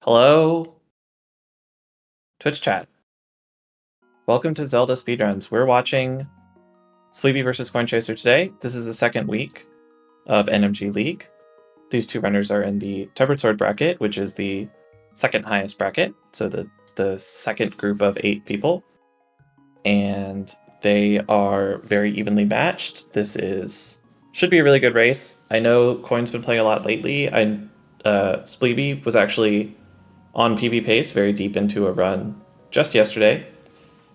Hello, Twitch chat. Welcome to Zelda Speedruns. We're watching Spleebie versus Coin Chaser today. This is the second week of NMG League. These two runners are in the Tempered Sword bracket, which is the second highest bracket, so the second group of 8 people. And they are very evenly matched. Should be a really good race. I know Coin's been playing a lot lately. Spleebie was actually on PB pace very deep into a run just yesterday.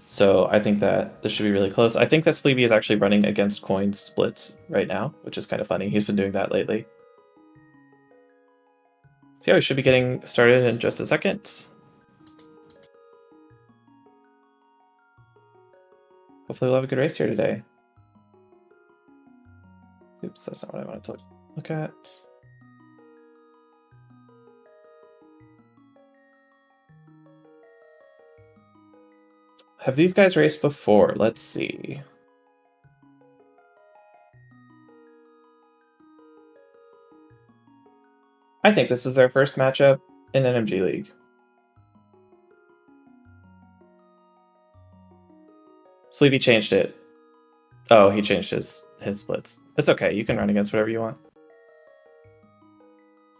So I think that this should be really close. I think that Spleebie is actually running against Coin's splits right now, which is kind of funny. He's been doing that lately. So yeah, we should be getting started in just a second. Hopefully we'll have a good race here today. Oops, that's not what I wanted to look at. Have these guys raced before? Let's see. I think this is their first matchup in NMG League. Spleebie changed it. Oh, he changed his splits. It's okay, you can run against whatever you want.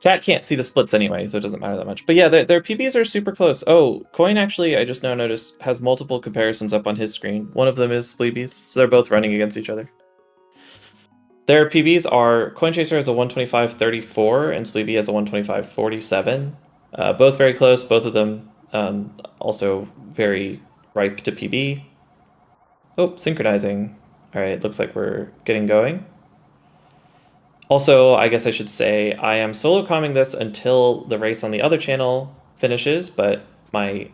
Chat can't see the splits anyway, so it doesn't matter that much. But yeah, their PBs are super close. Oh, Coin actually, I just now noticed, has multiple comparisons up on his screen. One of them is Spleebie's, so they're both running against each other. Their PBs are, Coin Chaser has a 125.34 and Spleebie has a 125.47. Both very close, both of them also very ripe to PB. Oh, synchronizing. All right, looks like we're getting going. Also, I guess I should say I am solo comming this until the race on the other channel finishes, but my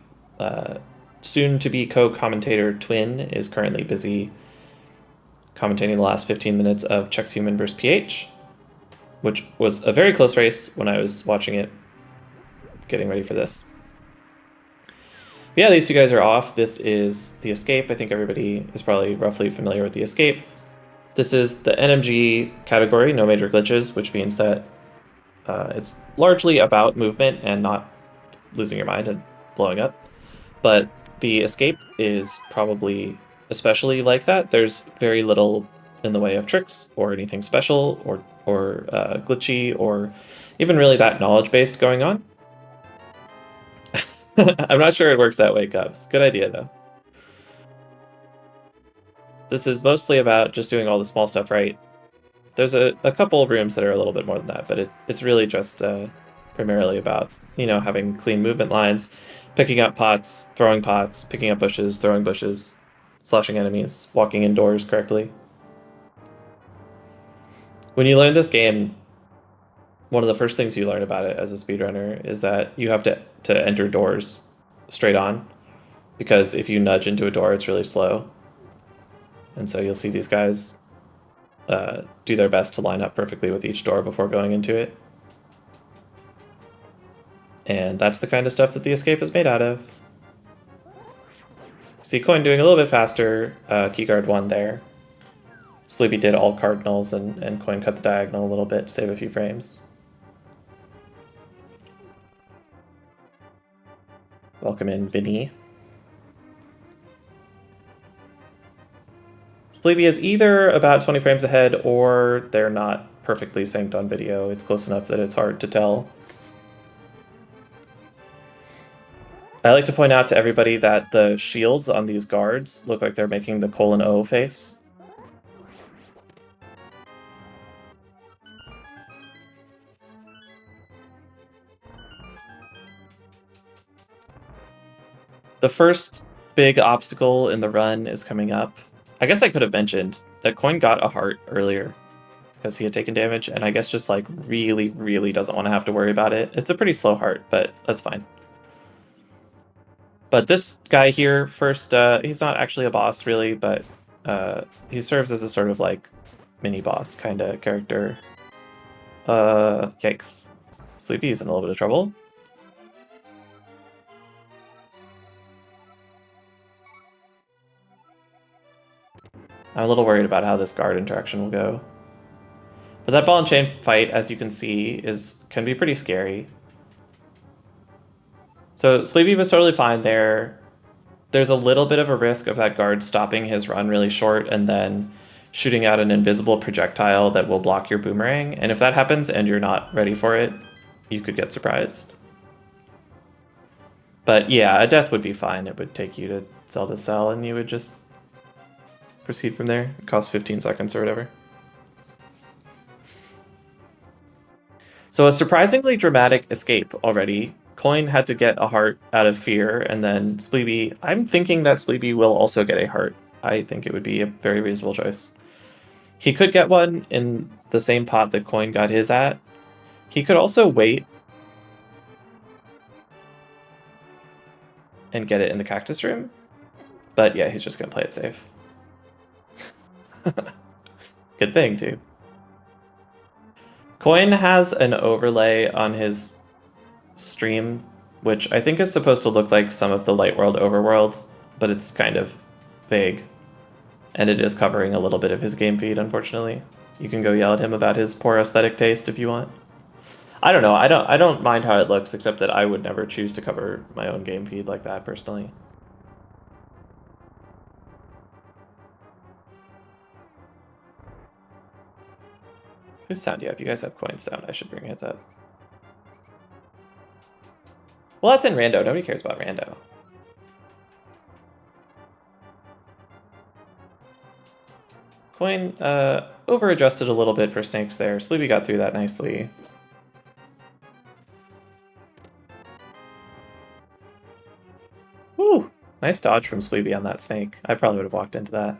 soon-to-be co-commentator twin is currently busy commentating the last 15 minutes of Chuck's Human vs. PH, which was a very close race when I was watching it, getting ready for this. But yeah, these two guys are off. This is the Escape. I think everybody is probably roughly familiar with the Escape. This is the NMG category, no major glitches, which means that it's largely about movement and not losing your mind and blowing up. But the Escape is probably especially like that. There's very little in the way of tricks or anything special or glitchy or even really that knowledge-based going on. I'm not sure it works that way, Cubs. Good idea, though. This is mostly about just doing all the small stuff right. There's a couple of rooms that are a little bit more than that, but it's really just primarily about, having clean movement lines, picking up pots, throwing pots, picking up bushes, throwing bushes, slashing enemies, walking indoors correctly. When you learn this game, one of the first things you learn about it as a speedrunner is that you have to enter doors straight on, because if you nudge into a door, it's really slow. And so you'll see these guys do their best to line up perfectly with each door before going into it. And that's the kind of stuff that the Escape is made out of. See Coin doing a little bit faster, keyguard 1 there. Spleebie did all cardinals and Coin cut the diagonal a little bit to save a few frames. Welcome in, Vinny. Spleebie is either about 20 frames ahead or they're not perfectly synced on video. It's close enough that it's hard to tell. I like to point out to everybody that the shields on these guards look like they're making the :O face. The first big obstacle in the run is coming up. I guess I could have mentioned that Coin got a heart earlier because he had taken damage, and I guess just like really, really doesn't want to have to worry about it. It's a pretty slow heart, but that's fine. But this guy here, first, he's not actually a boss really, but he serves as a sort of like mini boss kind of character. Yikes. Spleebie's in a little bit of trouble. I'm a little worried about how this guard interaction will go. But that ball and chain fight, as you can see, can be pretty scary. So Spleebie was totally fine there. There's a little bit of a risk of that guard stopping his run really short and then shooting out an invisible projectile that will block your boomerang. And if that happens and you're not ready for it, you could get surprised. But yeah, a death would be fine. It would take you to Zelda Cell and you would just proceed from there. It costs 15 seconds or whatever. So a surprisingly dramatic escape already. Coin had to get a heart out of fear, and then Spleebie, I'm thinking that Spleebie will also get a heart. I think it would be a very reasonable choice. He could get one in the same pot that Coin got his at. He could also wait and get it in the cactus room. But yeah, he's just gonna play it safe. Good thing, too. Coin has an overlay on his stream, which I think is supposed to look like some of the Light World overworlds, but it's kind of vague. And it is covering a little bit of his game feed, unfortunately. You can go yell at him about his poor aesthetic taste if you want. I don't know. I don't mind how it looks, except that I would never choose to cover my own game feed like that personally. Whose sound do you have? You guys have Coin's sound. I should bring his up. Well, that's in Rando. Nobody cares about Rando. Coin over-adjusted a little bit for snakes there. Spleebie got through that nicely. Woo! Nice dodge from Spleebie on that snake. I probably would have walked into that.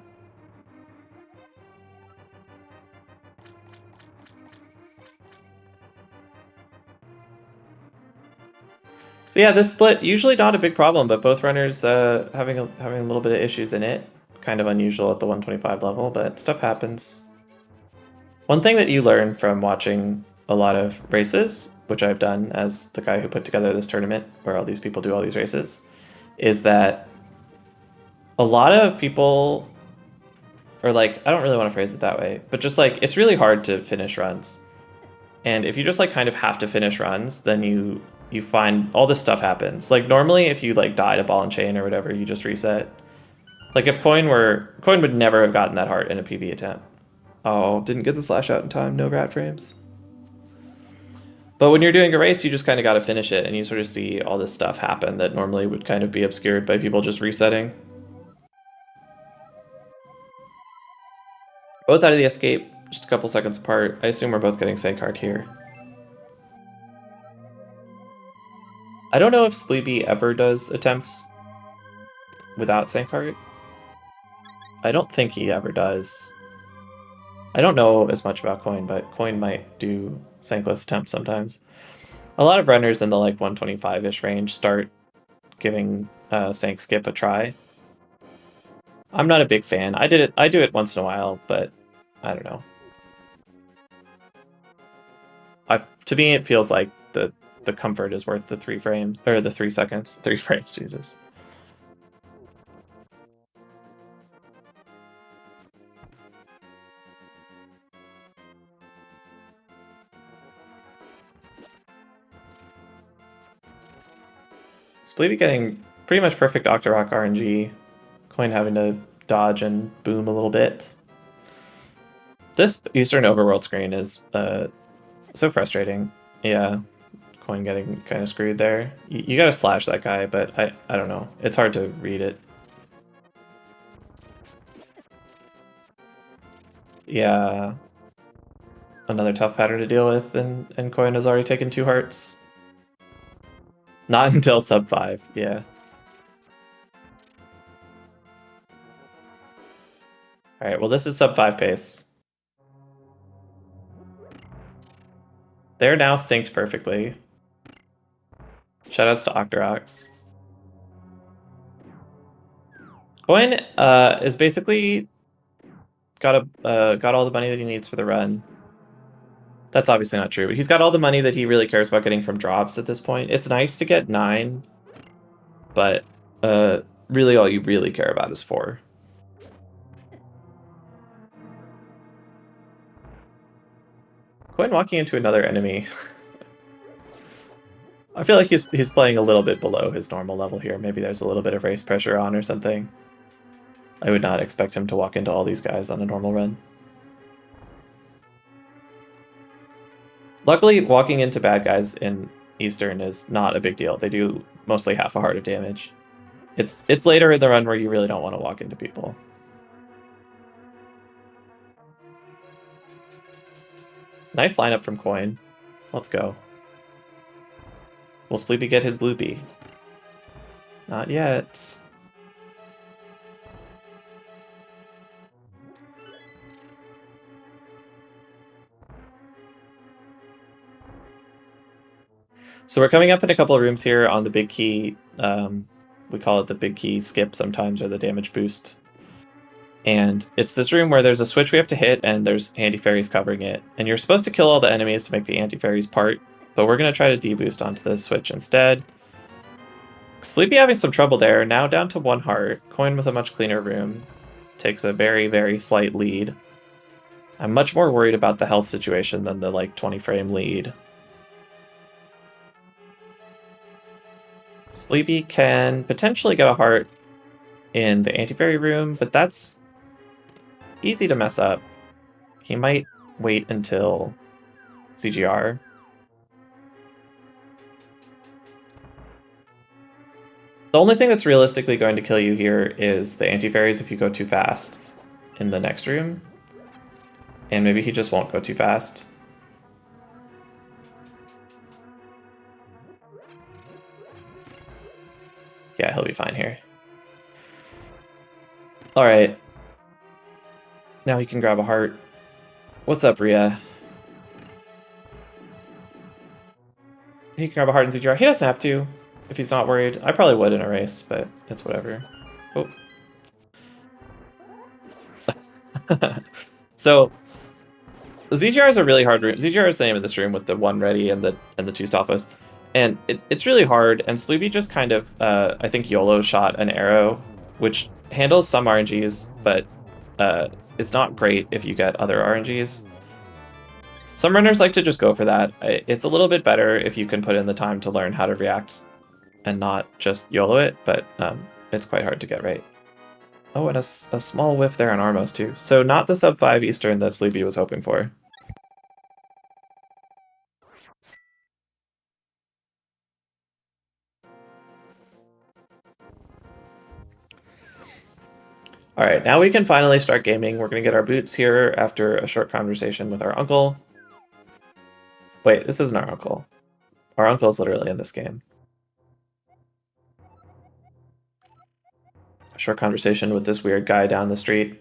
So yeah, this split, usually not a big problem, but both runners having a little bit of issues in it. Kind of unusual at the 125 level, but stuff happens. One thing that you learn from watching a lot of races, which I've done as the guy who put together this tournament, where all these people do all these races, is that a lot of people are like, I don't really want to phrase it that way, but just like, it's really hard to finish runs. And if you just like kind of have to finish runs, then you find all this stuff happens. Like normally if you like die to ball and chain or whatever, you just reset. Like if Coin would never have gotten that heart in a PB attempt. Oh, didn't get the slash out in time, no rat frames. But when you're doing a race, you just kind of got to finish it and you sort of see all this stuff happen that normally would kind of be obscured by people just resetting. Both out of the escape, just a couple seconds apart. I assume we're both getting Sank Card here. I don't know if Spleebie ever does attempts without Sankart. I don't think he ever does. I don't know as much about Coin, but Coin might do Sankless attempts sometimes. A lot of runners in the like 125-ish range start giving Sank Skip a try. I'm not a big fan. I do it once in a while, but I don't know. To me, it feels like the comfort is worth the 3 frames, or the 3 seconds. 3 frames, Jesus. Spleebie getting pretty much perfect Octorok RNG. Coin having to dodge and boom a little bit. This Eastern Overworld screen is so frustrating. Yeah, Coin getting kind of screwed there. You gotta slash that guy, but I don't know. It's hard to read it. Yeah. Another tough pattern to deal with, and Coin has already taken 2 hearts. Not until sub 5, yeah. Alright, well this is sub 5 pace. They're now synced perfectly. Shoutouts to Octorox. Coin is basically got all the money that he needs for the run. That's obviously not true, but he's got all the money that he really cares about getting from drops at this point. It's nice to get 9, but really all you really care about is 4. Coin walking into another enemy. I feel like he's playing a little bit below his normal level here. Maybe there's a little bit of race pressure on or something. I would not expect him to walk into all these guys on a normal run. Luckily, walking into bad guys in Eastern is not a big deal. They do mostly half a heart of damage. It's later in the run where you really don't want to walk into people. Nice lineup from Coin. Let's go. Will Spleebie get his Bluebee? Not yet. So we're coming up in a couple of rooms here on the big key. We call it the big key skip sometimes, or the damage boost. And it's this room where there's a switch we have to hit, and there's anti-fairies covering it. And you're supposed to kill all the enemies to make the anti-fairies part, but we're going to try to deboost onto this switch instead. Spleebie having some trouble there, now down to 1 heart. Coin with a much cleaner room. Takes a very, very slight lead. I'm much more worried about the health situation than the, like, 20 frame lead. Spleebie can potentially get a heart in the anti-fairy room, but that's easy to mess up. He might wait until CGR. The only thing that's realistically going to kill you here is the anti-fairies if you go too fast in the next room. And maybe he just won't go too fast. Yeah, he'll be fine here. Alright. Now he can grab a heart. What's up, Rhea? He can grab a heart in CGR. He doesn't have to, if he's not worried. I probably would in a race, but it's whatever. Oh. So, the ZGR is a really hard room. ZGR is the name of this room with the 1 ready and the 2 Stalfos. And it's really hard, and Spleebie just kind of, I think YOLO shot an arrow, which handles some RNGs, but it's not great if you get other RNGs. Some runners like to just go for that. It's a little bit better if you can put in the time to learn how to react and not just YOLO it, but it's quite hard to get right. Oh, and a small whiff there on Armos too. So not the sub 5 Eastern that Spleebie was hoping for. Alright, now we can finally start gaming. We're going to get our boots here after a short conversation with our uncle. Wait, this isn't our uncle. Our uncle is literally in this game. A short conversation with this weird guy down the street.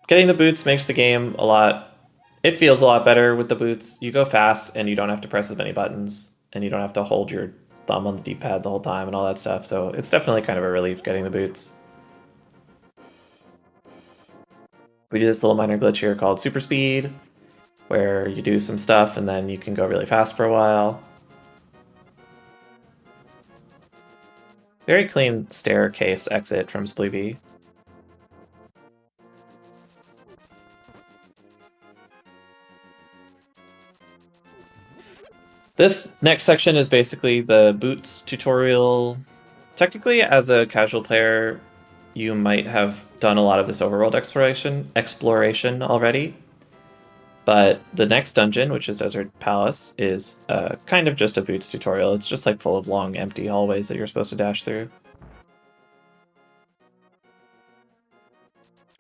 Getting the boots makes the game a lot... It feels a lot better with the boots. You go fast and you don't have to press as many buttons, and you don't have to hold your thumb on the D-pad the whole time and all that stuff, so it's definitely kind of a relief getting the boots. We do this little minor glitch here called super speed, where you do some stuff and then you can go really fast for a while. Very clean staircase exit from Spleebie. This next section is basically the boots tutorial. Technically, as a casual player, you might have done a lot of this overworld exploration already. But the next dungeon, which is Desert Palace, is kind of just a boots tutorial. It's just like full of long, empty hallways that you're supposed to dash through.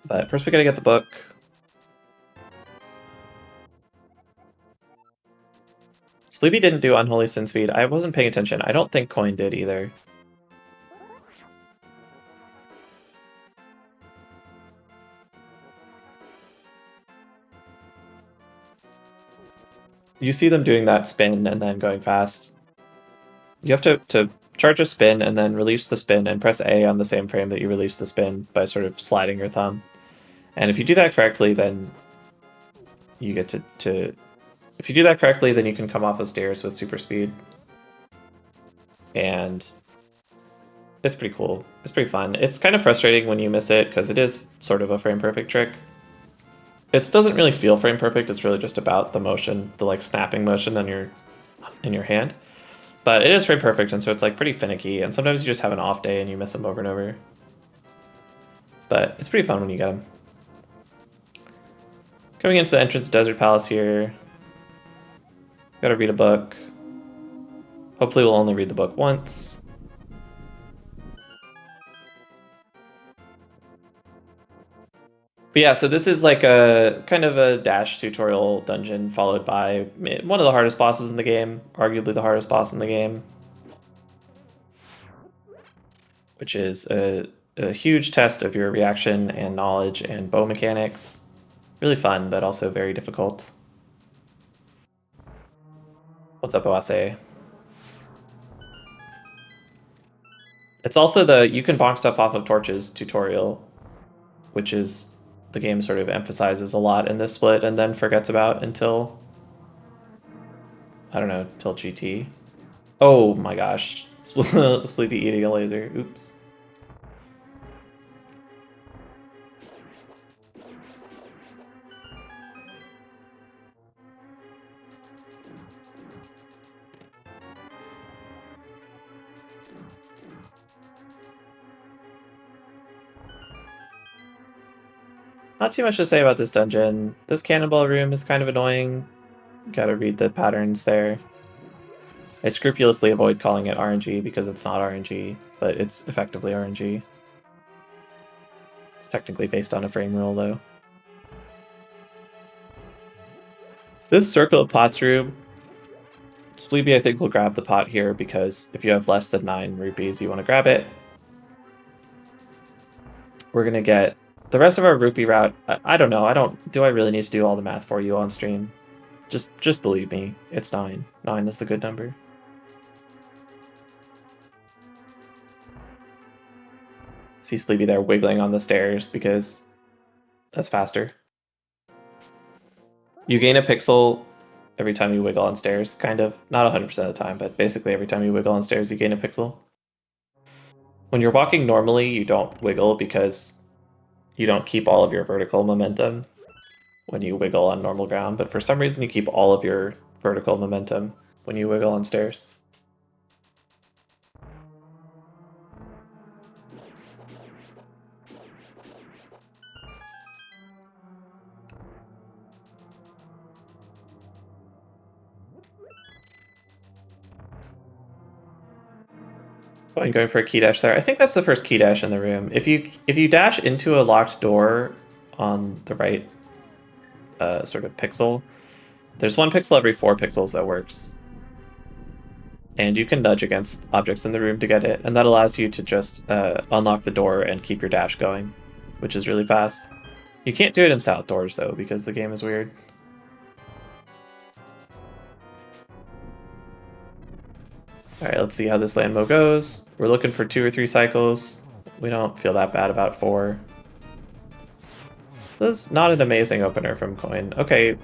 But first we gotta get the book. Spleebie didn't do Unholy Spin Speed. I wasn't paying attention. I don't think Coin did either. You see them doing that spin and then going fast. You have to charge a spin and then release the spin and press A on the same frame that you release the spin by sort of sliding your thumb. And if you do that correctly, then you get to... If you do that correctly, then you can come off of stairs with super speed. And it's pretty cool. It's pretty fun. It's kind of frustrating when you miss it, because it is sort of a frame-perfect trick. It doesn't really feel frame perfect. It's really just about the motion, the like snapping motion on your hand. But it is frame perfect, and so it's like pretty finicky. And sometimes you just have an off day and you miss them over and over. But it's pretty fun when you get them. Coming into the entrance Desert Palace here. Gotta read a book. Hopefully we'll only read the book once. But yeah, so this is like a kind of a dash tutorial dungeon followed by one of the hardest bosses in the game, arguably the hardest boss in the game, which is a huge test of your reaction and knowledge and bow mechanics. Really fun, but also very difficult. What's up, Oase? It's also the you can bonk stuff off of torches tutorial, which is the game sort of emphasizes a lot in this split and then forgets about until, I don't know, till GT. Oh my gosh. Spleebie eating a laser. Oops. Not too much to say about this dungeon. This cannonball room is kind of annoying. Gotta read the patterns there. I scrupulously avoid calling it RNG because it's not RNG, but it's effectively RNG. It's technically based on a frame rule, though. This circle of pots room, Spleebie I think will grab the pot here because if you have less than 9 rupees, you want to grab it. We're gonna get the rest of our rupee route. I don't know. Do I really need to do all the math for you on stream? Just believe me. It's 9. 9 is the good number. See Spleebie there wiggling on the stairs because that's faster. You gain a pixel every time you wiggle on stairs, kind of. Not 100% of the time, but basically every time you wiggle on stairs, you gain a pixel. When you're walking normally, you don't wiggle because you don't keep all of your vertical momentum when you wiggle on normal ground, but for some reason you keep all of your vertical momentum when you wiggle on stairs. Going for a key dash there. I think that's the first key dash in the room. If you dash into a locked door on the right sort of pixel, there's 1 pixel every 4 pixels that works. And you can nudge against objects in the room to get it, and that allows you to just unlock the door and keep your dash going, which is really fast. You can't do it in South Doors, though, because the game is weird. Alright, let's see how this Landmo goes. We're looking for 2 or 3 cycles. We don't feel that bad about 4. This is not an amazing opener from Coin. Okay,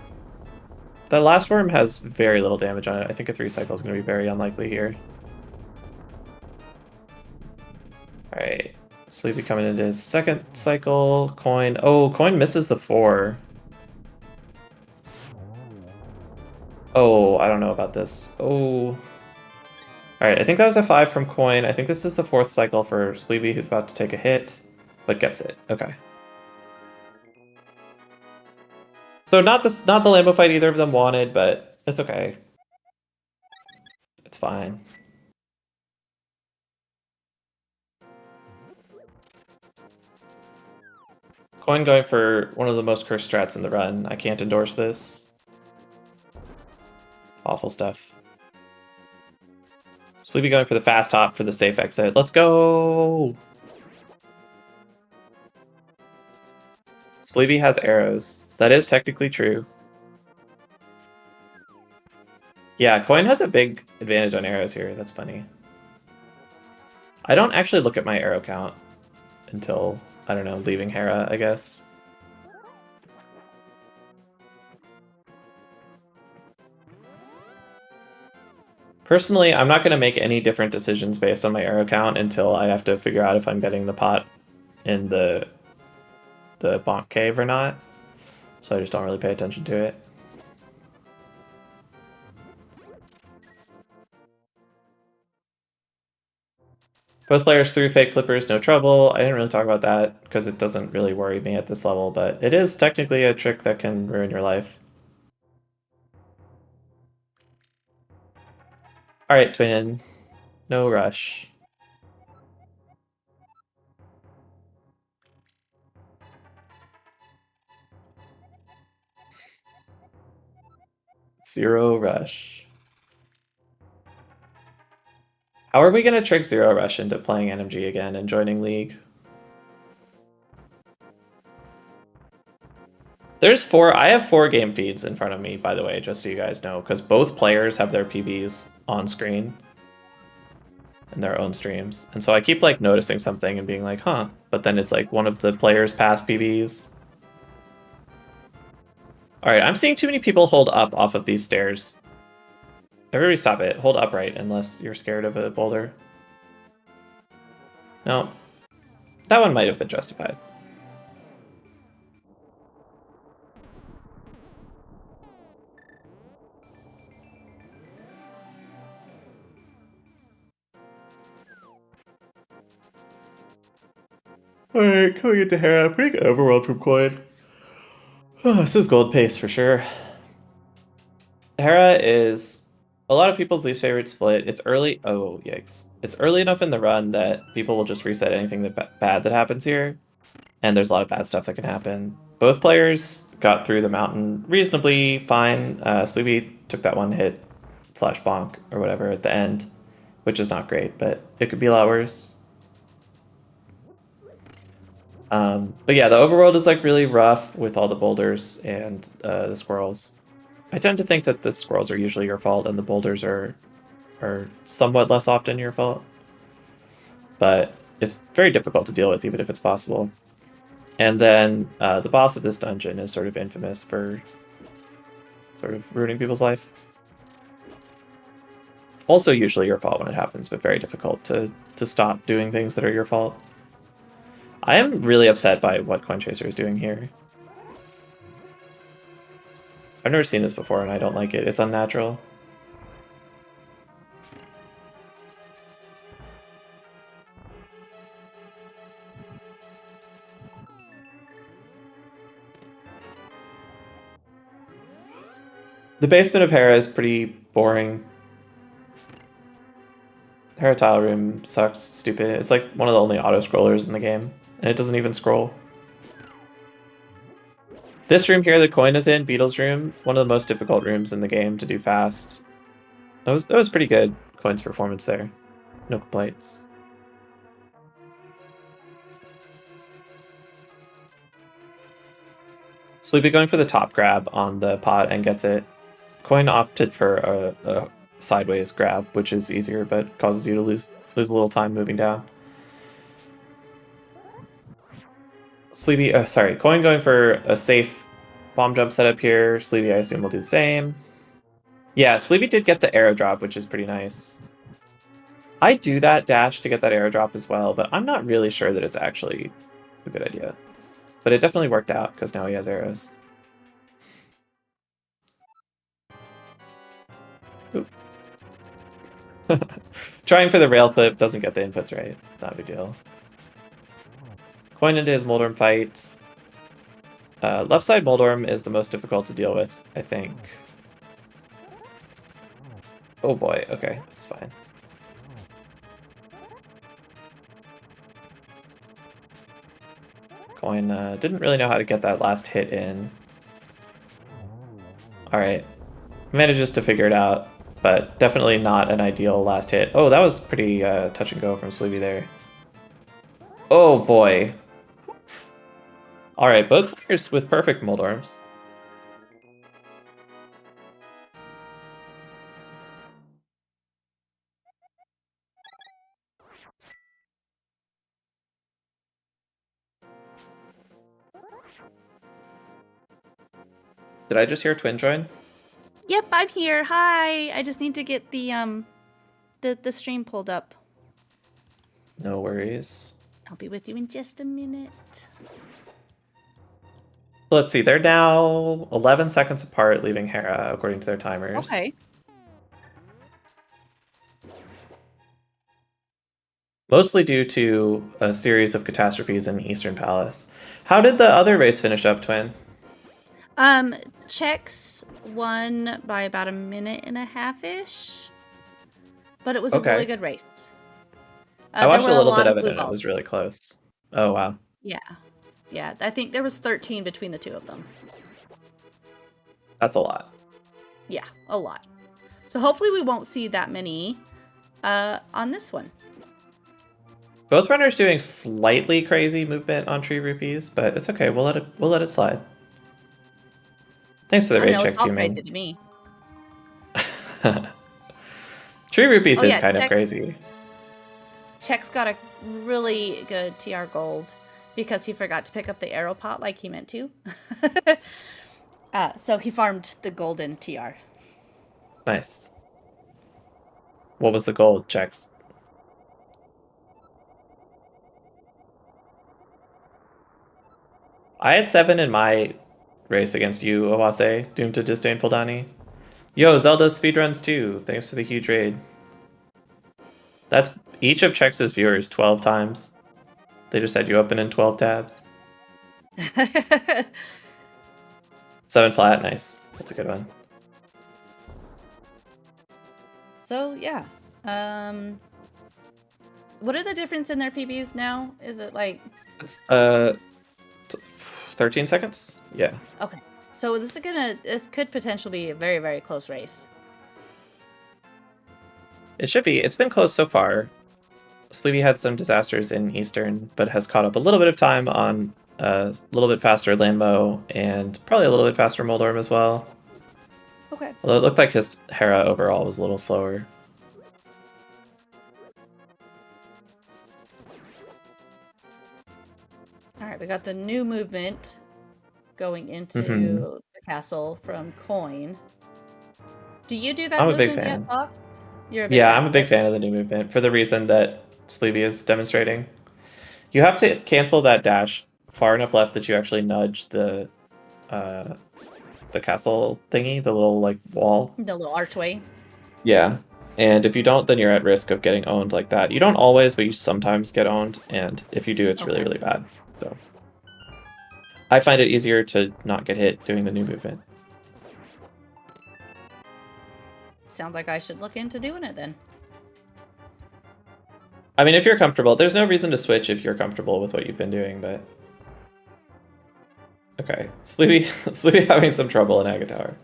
the last worm has very little damage on it. I think a 3 cycle is going to be very unlikely here. Alright, Spleebie coming into his 2nd cycle. Coin. Oh, Coin misses the 4. Oh, I don't know about this. Oh. Alright, I think that was a 5 from Coin. I think this is the 4th cycle for Spleebie, who's about to take a hit, but gets it. Okay. So not the Lambo fight either of them wanted, but it's okay. It's fine. Coin going for one of the most cursed strats in the run. I can't endorse this. Awful stuff. Spleebie going for the fast hop for the safe exit. Let's go! Spleebie has arrows. That is technically true. Yeah, Coin has a big advantage on arrows here. That's funny. I don't actually look at my arrow count until, I don't know, leaving Hera, I guess. Personally, I'm not going to make any different decisions based on my arrow count until I have to figure out if I'm getting the pot in the bonk cave or not. so I just don't really pay attention to it. Both players threw fake flippers, no trouble. I didn't really talk about that because it doesn't really worry me at this level, but it is technically a trick that can ruin your life. Alright, Twin. No rush. Zero rush. How are we gonna trick Zero Rush into playing NMG again and joining League? I have 4 game feeds in front of me, by the way, just so you guys know, because both players have their PBs on screen in their own streams. And so I keep like noticing something and being like, huh, but then it's like one of the players' past PBs. Alright, I'm seeing too many people hold up off of these stairs. Everybody stop it. Hold upright unless you're scared of a boulder. No. That one might have been justified. Alright, coming into Hera. Pretty good overworld from Coin. Oh, this is gold pace for sure. Hera is a lot of people's least favorite split. It's early. Oh, yikes. It's early enough in the run that people will just reset anything bad that happens here. And there's a lot of bad stuff that can happen. Both players got through the mountain reasonably fine. Spleebie took that one hit / bonk or whatever at the end, which is not great, but it could be a lot worse. But yeah, the overworld is like really rough with all the boulders and the squirrels. I tend to think that the squirrels are usually your fault and the boulders are somewhat less often your fault. But it's very difficult to deal with, even if it's possible. And then the boss of this dungeon is sort of infamous for sort of ruining people's life. Also usually your fault when it happens, but very difficult to stop doing things that are your fault. I am really upset by what Coin Chaser is doing here. I've never seen this before and I don't like it. It's unnatural. The basement of Hera is pretty boring. Hera Tile Room sucks, stupid. It's like one of the only auto-scrollers in the game, and it doesn't even scroll. This room here the coin is in, Beetle's room, one of the most difficult rooms in the game to do fast. That was pretty good, Coin's performance there. No complaints. So we'd be going for the top grab on the pot and gets it. Coin opted for a sideways grab, which is easier, but causes you to lose a little time moving down. Spleebie, sorry, Coin going for a safe bomb jump setup here. Spleebie, I assume, will do the same. Yeah, Spleebie did get the arrow drop, which is pretty nice. I do that dash to get that arrow drop as well, but I'm not really sure that it's actually a good idea. But it definitely worked out, because now he has arrows. Trying for the rail clip doesn't get the inputs right. Not a big deal. Coin into his Moldorm fight. Left side Moldorm is the most difficult to deal with, I think. Oh boy, okay, this is fine. Coin didn't really know how to get that last hit in. Alright. Manages to figure it out, but definitely not an ideal last hit. Oh, that was pretty touch and go from Spleebie there. Oh boy. Alright, both players with perfect Moldorms. Did I just hear Twin join? Yep, I'm here. Hi. I just need to get the stream pulled up. No worries. I'll be with you in just a minute. Let's see. They're now 11 seconds apart, leaving Hera according to their timers. Okay. Mostly due to a series of catastrophes in Eastern Palace. How did the other race finish up, Twin? Chex won by about a minute and a half-ish, but it was a really Okay. good race. I There watched were a a little bit lot of of it blue and it balls. was really close. Oh, wow. Yeah. Yeah, I think there was 13 between the two of them. That's a lot. Yeah, a lot. So hopefully we won't see that many on this one. Both runners doing slightly crazy movement on Tree Rupees, but it's okay. We'll let it slide. Thanks to the I don't raid know, it's checks, all human. crazy to me. Tree Rupees Oh is yeah, kind of crazy. Chex got a really good TR gold because he forgot to pick up the arrow pot like he meant to. So he farmed the golden TR. Nice. What was the gold checks? I had 7 in my race against you, Owase, doomed to disdainful Donnie. Yo, ZeldaSpeedRuns too. Thanks for the huge raid. That's each of Chex's viewers 12 times. They just had you open in 12 tabs. 7 flat, nice. That's a good one. So yeah. What are the difference in their PBs now? Is it like It's 13 seconds? Yeah. okay. So this could potentially be a very, very close race. It should be. It's been close so far. Spleebie had some disasters in Eastern, but has caught up a little bit of time on a little bit faster Landmo and probably a little bit faster Moldorm as well. Okay. Although it looked like his Hera overall was a little slower. Alright, we got the new movement going into Mm-hmm. the castle from Coin. Do you do that I'm a big movement yet, fan. Fox? You're a big Yeah, fan. I'm a big Okay. fan of the new movement for the reason that Spleebie is demonstrating. You have to cancel that dash far enough left that you actually nudge uh, the castle thingy, the little like wall. The little archway. Yeah. And if you don't, then you're at risk of getting owned like that. You don't always, but you sometimes get owned, and if you do, it's really, Okay. really bad. So I find it easier to not get hit doing the new movement. Sounds like I should look into doing it then. I mean, if you're comfortable, there's no reason to switch if you're comfortable with what you've been doing, but okay. Spleebie having some trouble in Agatar.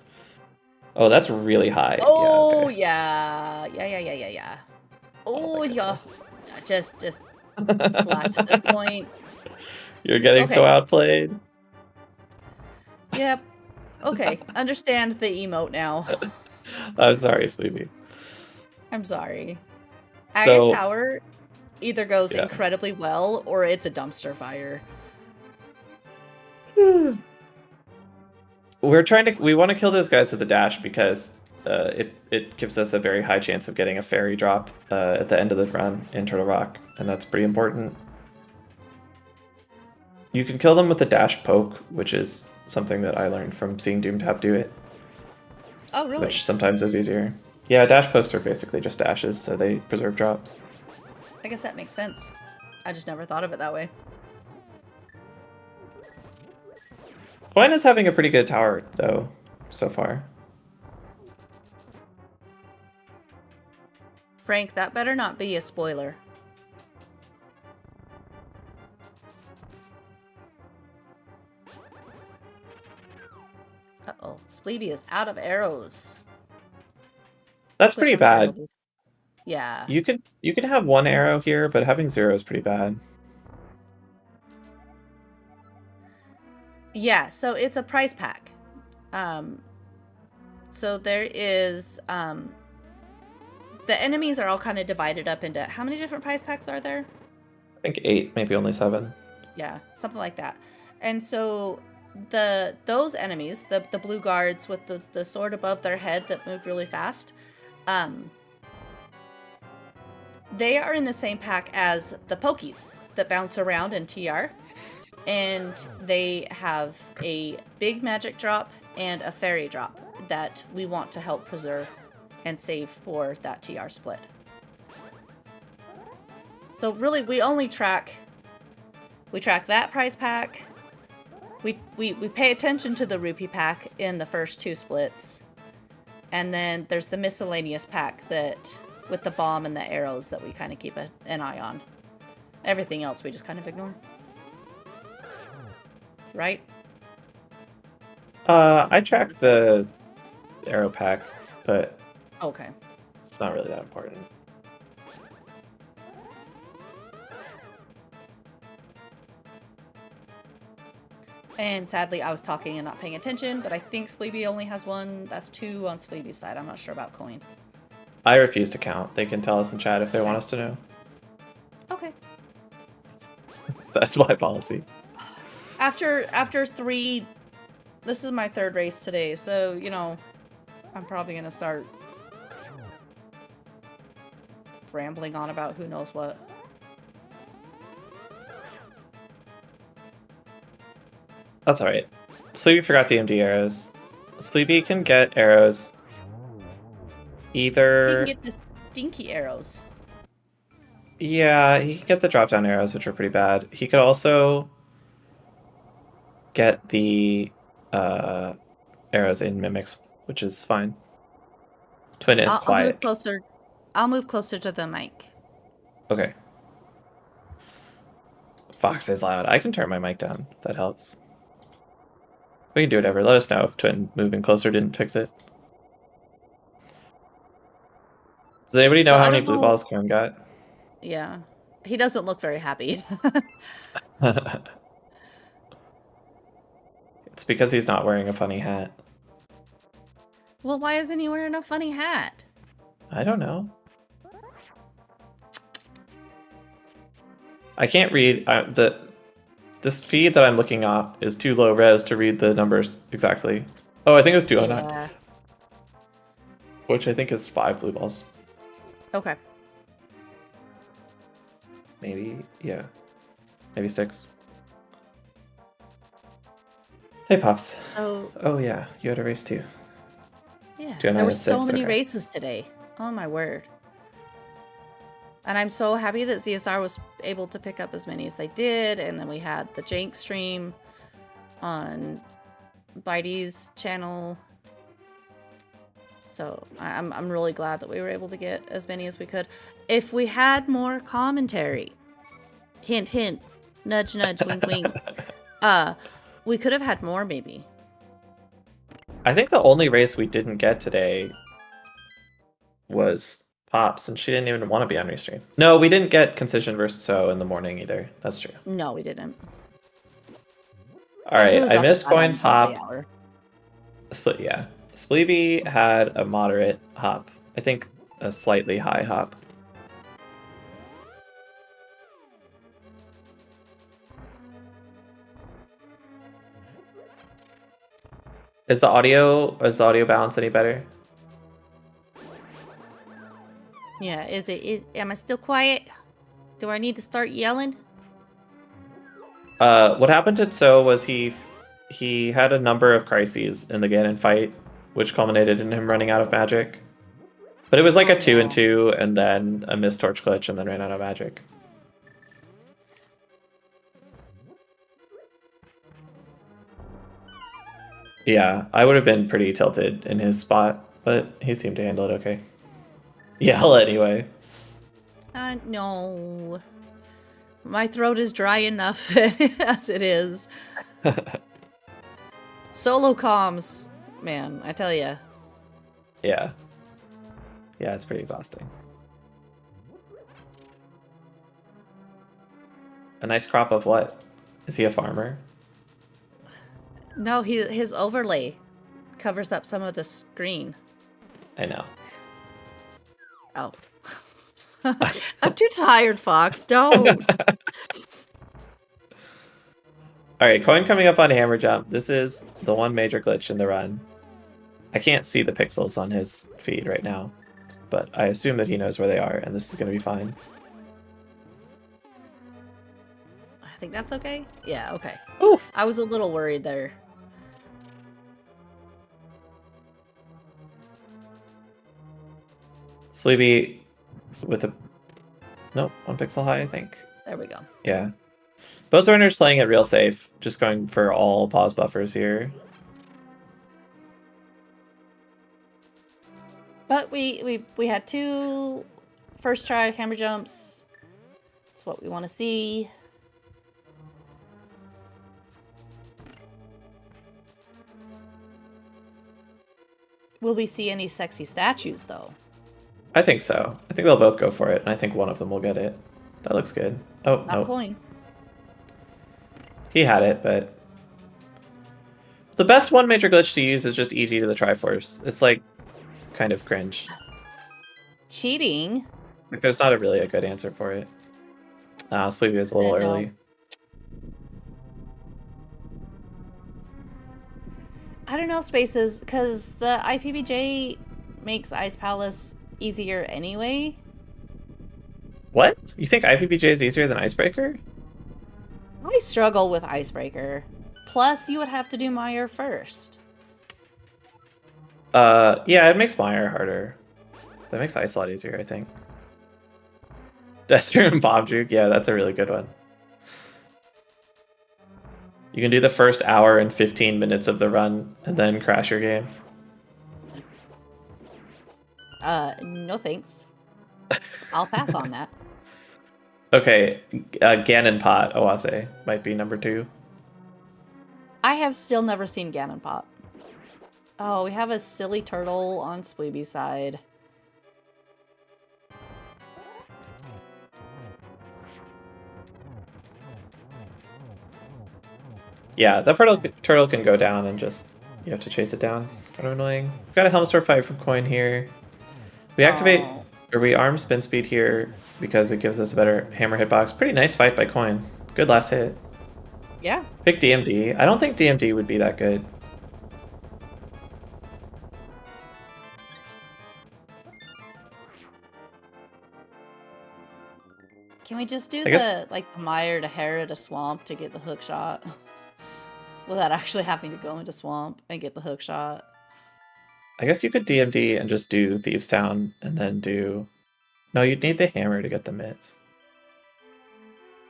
Oh, that's really high. Oh Yeah, okay. yeah. Oh Oh my yeah. goodness. Just slash at this point. You're getting so Okay. outplayed. Yep. Okay. Understand the emote now. I'm sorry, Spleebie. I'm sorry. Aga So, Tower either goes yeah. incredibly well or it's a dumpster fire. We want to kill those guys with the dash because it gives us a very high chance of getting a fairy drop at the end of the run in Turtle Rock, and that's pretty important. You can kill them with the dash poke, which is something that I learned from seeing Doomtap do it, Oh, really? which sometimes is easier. Yeah, dash pokes are basically just dashes, so they preserve drops. I guess that makes sense. I just never thought of it that way. Coin is having a pretty good tower, though, so far. Frank, that better not be a spoiler. Uh-oh. Spleebie is out of arrows. That's Which pretty I'm sure bad. he'll be. Yeah. You can have 1 arrow here, but having 0 is pretty bad. Yeah, so it's a prize pack. So there is the enemies are all kind of divided up into how many different prize packs are there? I think 8, maybe only 7. Yeah, something like that. And so those enemies, the blue guards with the sword above their head that move really fast, they are in the same pack as the pokies that bounce around in TR. and they have a big magic drop and a fairy drop that we want to help preserve and save for that TR split. So really, we only track that prize pack. We pay attention to the rupee pack in the first 2 splits. And then there's the miscellaneous pack that with the bomb and the arrows that we kind of keep an eye on. Everything else we just kind of ignore. Right? I track the arrow pack, but Okay. it's not really that important. And sadly, I was talking and not paying attention, but I think Spleebie only has 1. That's 2 on Spleebie's side. I'm not sure about Coin. I refuse to count. They can tell us in chat if they want us to know. Okay. That's my policy. After 3, this is my 3rd race today, so, you know, I'm probably going to start rambling on about who knows what. That's alright. Spleebie forgot TMD arrows. Spleebie can get arrows either... He can get the stinky arrows. Yeah, he can get the drop-down arrows, which are pretty bad. He could also get the arrows in mimics, which is fine. Twin is quiet. I'll move closer to the mic. Okay. Fox is loud. I can turn my mic down if that helps. We can do whatever. Let us know if Twin moving closer didn't fix it. Does anybody know how many blue balls Coin got? Yeah. He doesn't look very happy. It's because he's not wearing a funny hat. Well, why isn't he wearing a funny hat? I don't know. I can't read this feed that I'm looking at is too low res to read the numbers exactly. Oh, I think it was 209. Yeah. Which I think is 5 blue balls. Okay. Maybe, yeah. Maybe 6. Hey, Pops. So... Oh, yeah. You had a race too. Yeah. There were so many races today. Oh, my word. And I'm so happy that ZSR was able to pick up as many as they did. And then we had the Jank stream on Bitey's channel. So I'm really glad that we were able to get as many as we could. If we had more commentary, hint, hint, nudge, nudge, wink, wink, we could have had more, maybe. I think the only race we didn't get today was Pops, and she didn't even want to be on restream. No, we didn't get Concision versus So in the morning either. That's true. No, we didn't. All right, I missed Coin's hop. Yeah. Spleebie had a moderate hop. I think a slightly high hop. Is the audio balance any better? Yeah, am I still quiet? Do I need to start yelling? What happened to So was he had a number of crises in the Ganon fight, which culminated in him running out of magic. But it was like a 2-2 and then a missed torch glitch and then ran out of magic. Yeah, I would have been pretty tilted in his spot, but he seemed to handle it okay. Yell anyway. No. My throat is dry enough as it is. Solo comms, man, I tell ya. Yeah. Yeah, it's pretty exhausting. A nice crop of what? Is he a farmer? No, his overlay covers up some of the screen. I know. Oh. I'm too tired, Fox. Don't. Alright, Coin coming up on Hammer Jump. This is the one major glitch in the run. I can't see the pixels on his feed right now, but I assume that he knows where they are, and this is going to be fine. think that's okay? Yeah, okay. Ooh. I was a little worried there. Spleebie with a... Nope, 1 pixel high, I think. There we go. Yeah. Both runners playing it real safe, just going for all pause buffers here. But we had 2 first try hammer jumps. That's what we want to see. Will we see any sexy statues, though? I think so. I think they'll both go for it, and I think one of them will get it. That looks good. Oh, Not no. coin. He had it, but... The best one major glitch to use is just EG to the Triforce. It's, like, kind of cringe. Cheating? Like, there's not really a good answer for it. Spleebie was a little early. I don't know, Spaces, because the IPBJ makes Ice Palace easier anyway. What? You think IPBJ is easier than Icebreaker? I struggle with Icebreaker. Plus, you would have to do Meyer first. Yeah, it makes Meyer harder. That makes Ice a lot easier, I think. Death Room Bomb Juke, yeah, that's a really good one. You can do the first hour and 15 minutes of the run and then crash your game. No thanks. I'll pass on that. Okay, Ganon Pot Oase might be number 2. I have still never seen Ganon Pop. Oh, we have a silly turtle on Spleebie's side. Yeah, that turtle can go down and just... You have to chase it down. Kind of annoying. We've got a Helm Sword fight from Coin here. We activate... Or we arm spin speed here because it gives us a better hammer hitbox. Pretty nice fight by Coin. Good last hit. Yeah. Pick DMD. I don't think DMD would be that good. Can we just do the Meyer to Hera to Swamp to get the hook shot? Without actually having to go into Swamp and get the hook shot. I guess you could DMD and just do Thieves Town and then do... No, you'd need the hammer to get the miss.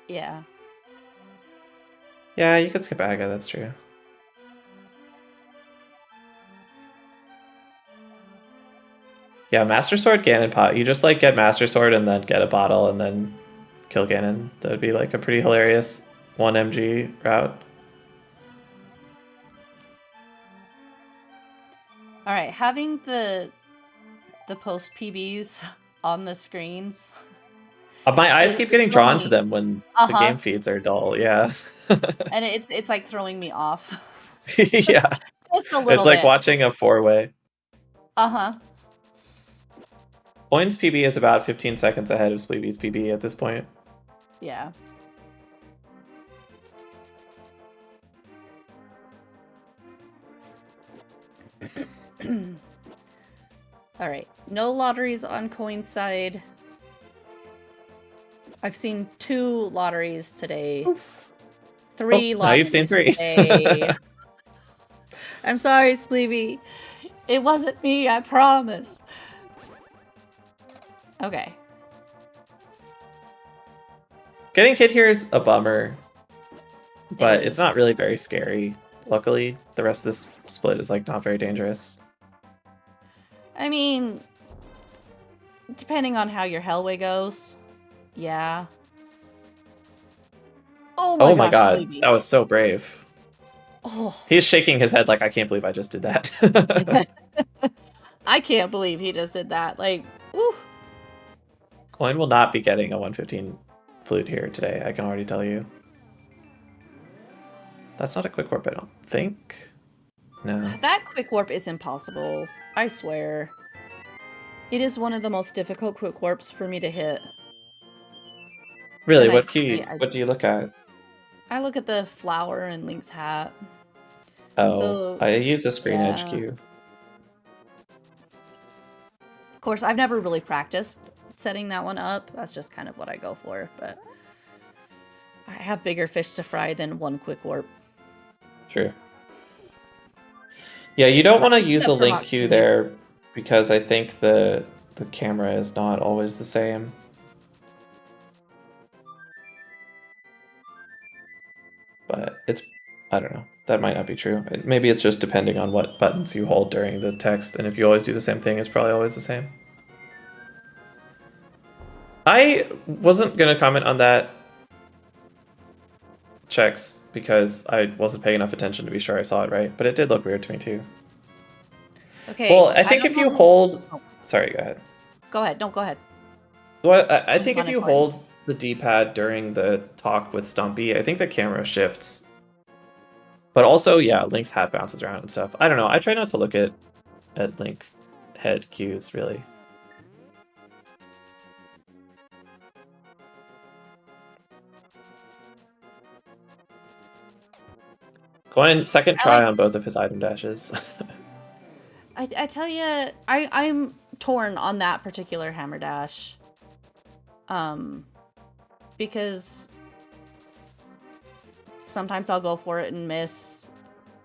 Yeah. Yeah, you could skip Aga, that's true. Yeah, Master Sword, Ganon Pot. You just like get Master Sword and then get a bottle and then kill Ganon. That would be like a pretty hilarious 1MG route. Alright, having the post PBs on the screens. My eyes keep getting drawn to them when the game feeds are dull, yeah. And it's like throwing me off. Yeah. Just a little bit. It's like watching a 4-way. Uh-huh. Coin's PB is about 15 seconds ahead of Spleebie's PB at this point. Yeah. Alright, no lotteries on Coin's side. I've seen 2 lotteries today. 3 lotteries now you've seen 3. today. I'm sorry, Spleebie. It wasn't me, I promise. Okay. Getting hit here is a bummer, but it's not really very scary. Luckily, the rest of this split is like not very dangerous. I mean, depending on how your Hellway goes, yeah. Oh my god, Spleebie. that was so brave. Oh. He's shaking his head like, I can't believe I just did that. I can't believe he just did that. Like, ooh. Coin will not be getting a 115 flute here today, I can already tell you. That's not a quick warp, I don't think. No. That quick warp is impossible. I swear. It is one of the most difficult quick warps for me to hit. Really? What do you look at? I look at the flower and Link's hat. Oh, so, I use a screen edge cue. Of course, I've never really practiced setting that one up. That's just kind of what I go for, but... I have bigger fish to fry than one quick warp. True. Yeah, you don't want to use a Except for link Mach queue 2. there because I think the camera is not always the same. But I don't know. That might not be true. Maybe it's just depending on what buttons you hold during the text, and if you always do the same thing, it's probably always the same. I wasn't gonna comment on that checks because I wasn't paying enough attention to be sure I saw it right, but it did look weird to me too. Okay. Well, I I think don't if you know. hold... Oh, Sorry, go ahead. go ahead. No, go ahead. Well, I It's think not if you important. hold the D-pad during the talk with Stumpy, I think the camera shifts. But also, yeah, Link's hat bounces around and stuff. I don't know. I try not to look at Link head cues, really. Going second try on both of his item dashes. I tell you, I'm torn on that particular hammer dash. Because sometimes I'll go for it and miss,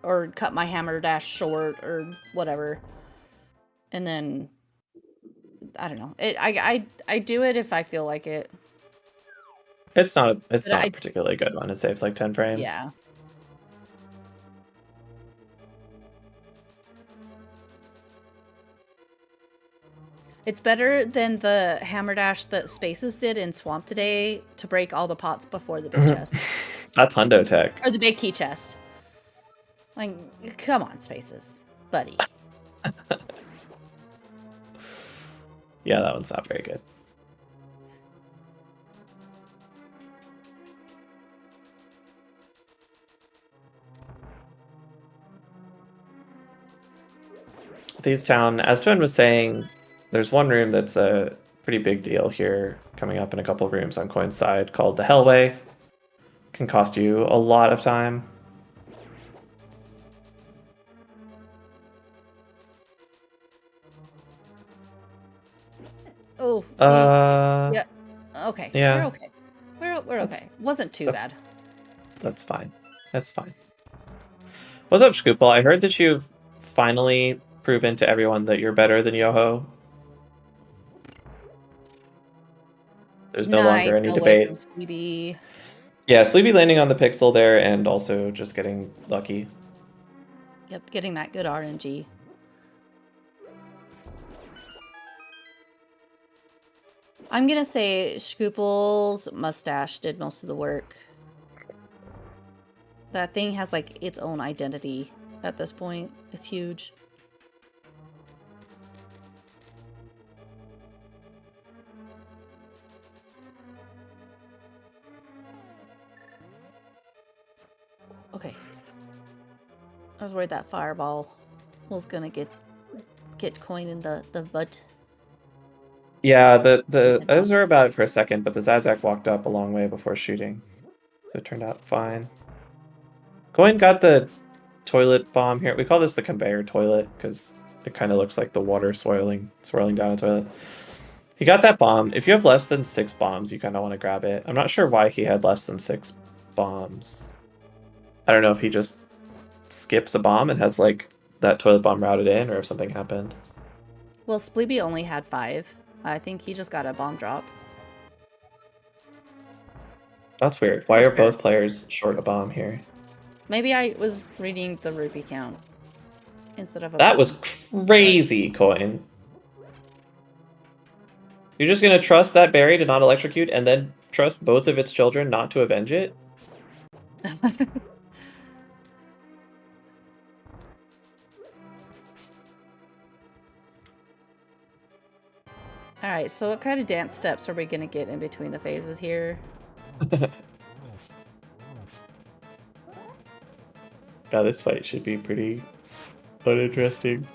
or cut my hammer dash short, or whatever. And then I don't know. I do it if I feel like it. It's not But a particularly good one. It saves like 10 frames. Yeah. It's better than the hammer dash that Spaces did in Swamp today to break all the pots before the big chest. That's hundo tech. Or the big key chest. Like, come on, Spaces. Buddy. Yeah, that one's not very good. Thieves Town, as Twin was saying, there's one room that's a pretty big deal here coming up in a couple of rooms on Coin's side called the Hellway. Can cost you a lot of time. Oh, see, yeah. Okay, yeah. we're okay. We're okay. Wasn't too bad. That's fine. That's fine. What's up, Scoopball? I heard that you've finally proven to everyone that you're better than Yoho. There's no longer any Away from debate. Spleebie. Yeah, Spleebie landing on the pixel there and also just getting lucky. Yep, getting that good RNG. I'm gonna say Scoople's mustache did most of the work. That thing has like its own identity at this point. It's huge. Okay. I was worried that fireball was gonna get Coin in the butt. Yeah, I was worried about it for a second, but the Zazak walked up a long way before shooting. So it turned out fine. Coin got the toilet bomb here. We call this the conveyor toilet because it kind of looks like the water swirling down a toilet. He got that bomb. If you have less than 6 bombs, you kind of want to grab it. I'm not sure why he had less than 6 bombs. I don't know if he just skips a bomb and has like that toilet bomb routed in, or if something happened. Well, Spleebie only had 5. I think he just got a bomb drop. That's weird. Why are both players short a bomb here? Maybe I was reading the rupee count instead of a That bomb. was crazy, Coin. You're just gonna trust that berry to not electrocute and then trust both of its children not to avenge it? Alright, so what kind of dance steps are we gonna get in between the phases here? Yeah, this fight should be pretty uninteresting.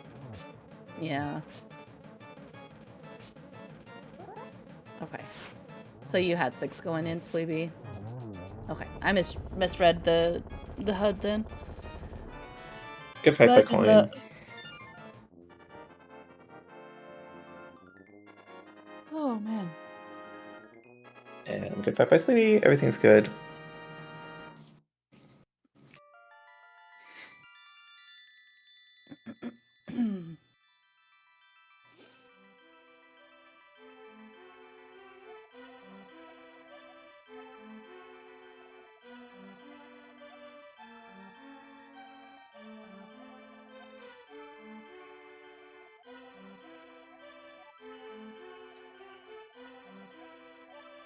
Yeah. Okay. So you had 6 going in, Spleebie? Okay. I misread the HUD then. Good fight by Coin. Oh, man. And good fight by Spleebie. Everything's good.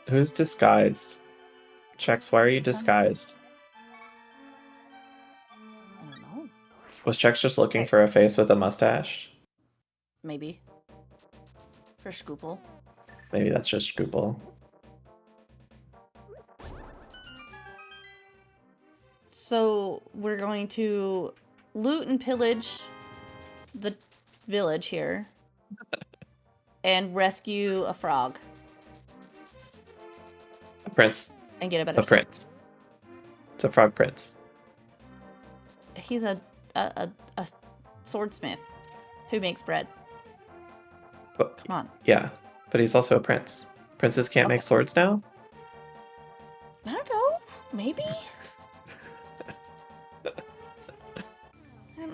Who's disguised? Chex, why are you disguised? I don't know. Was Chex just looking Okay. for a face with a mustache? Maybe. For Scoople. Maybe that's just Scoople. So we're going to loot and pillage the village here and rescue a frog A prince. and get a better A sword. prince. It's a frog prince. He's a swordsmith who makes bread. But, Come on. yeah, but he's also a prince. Princes can't make swords now? I don't know. Maybe?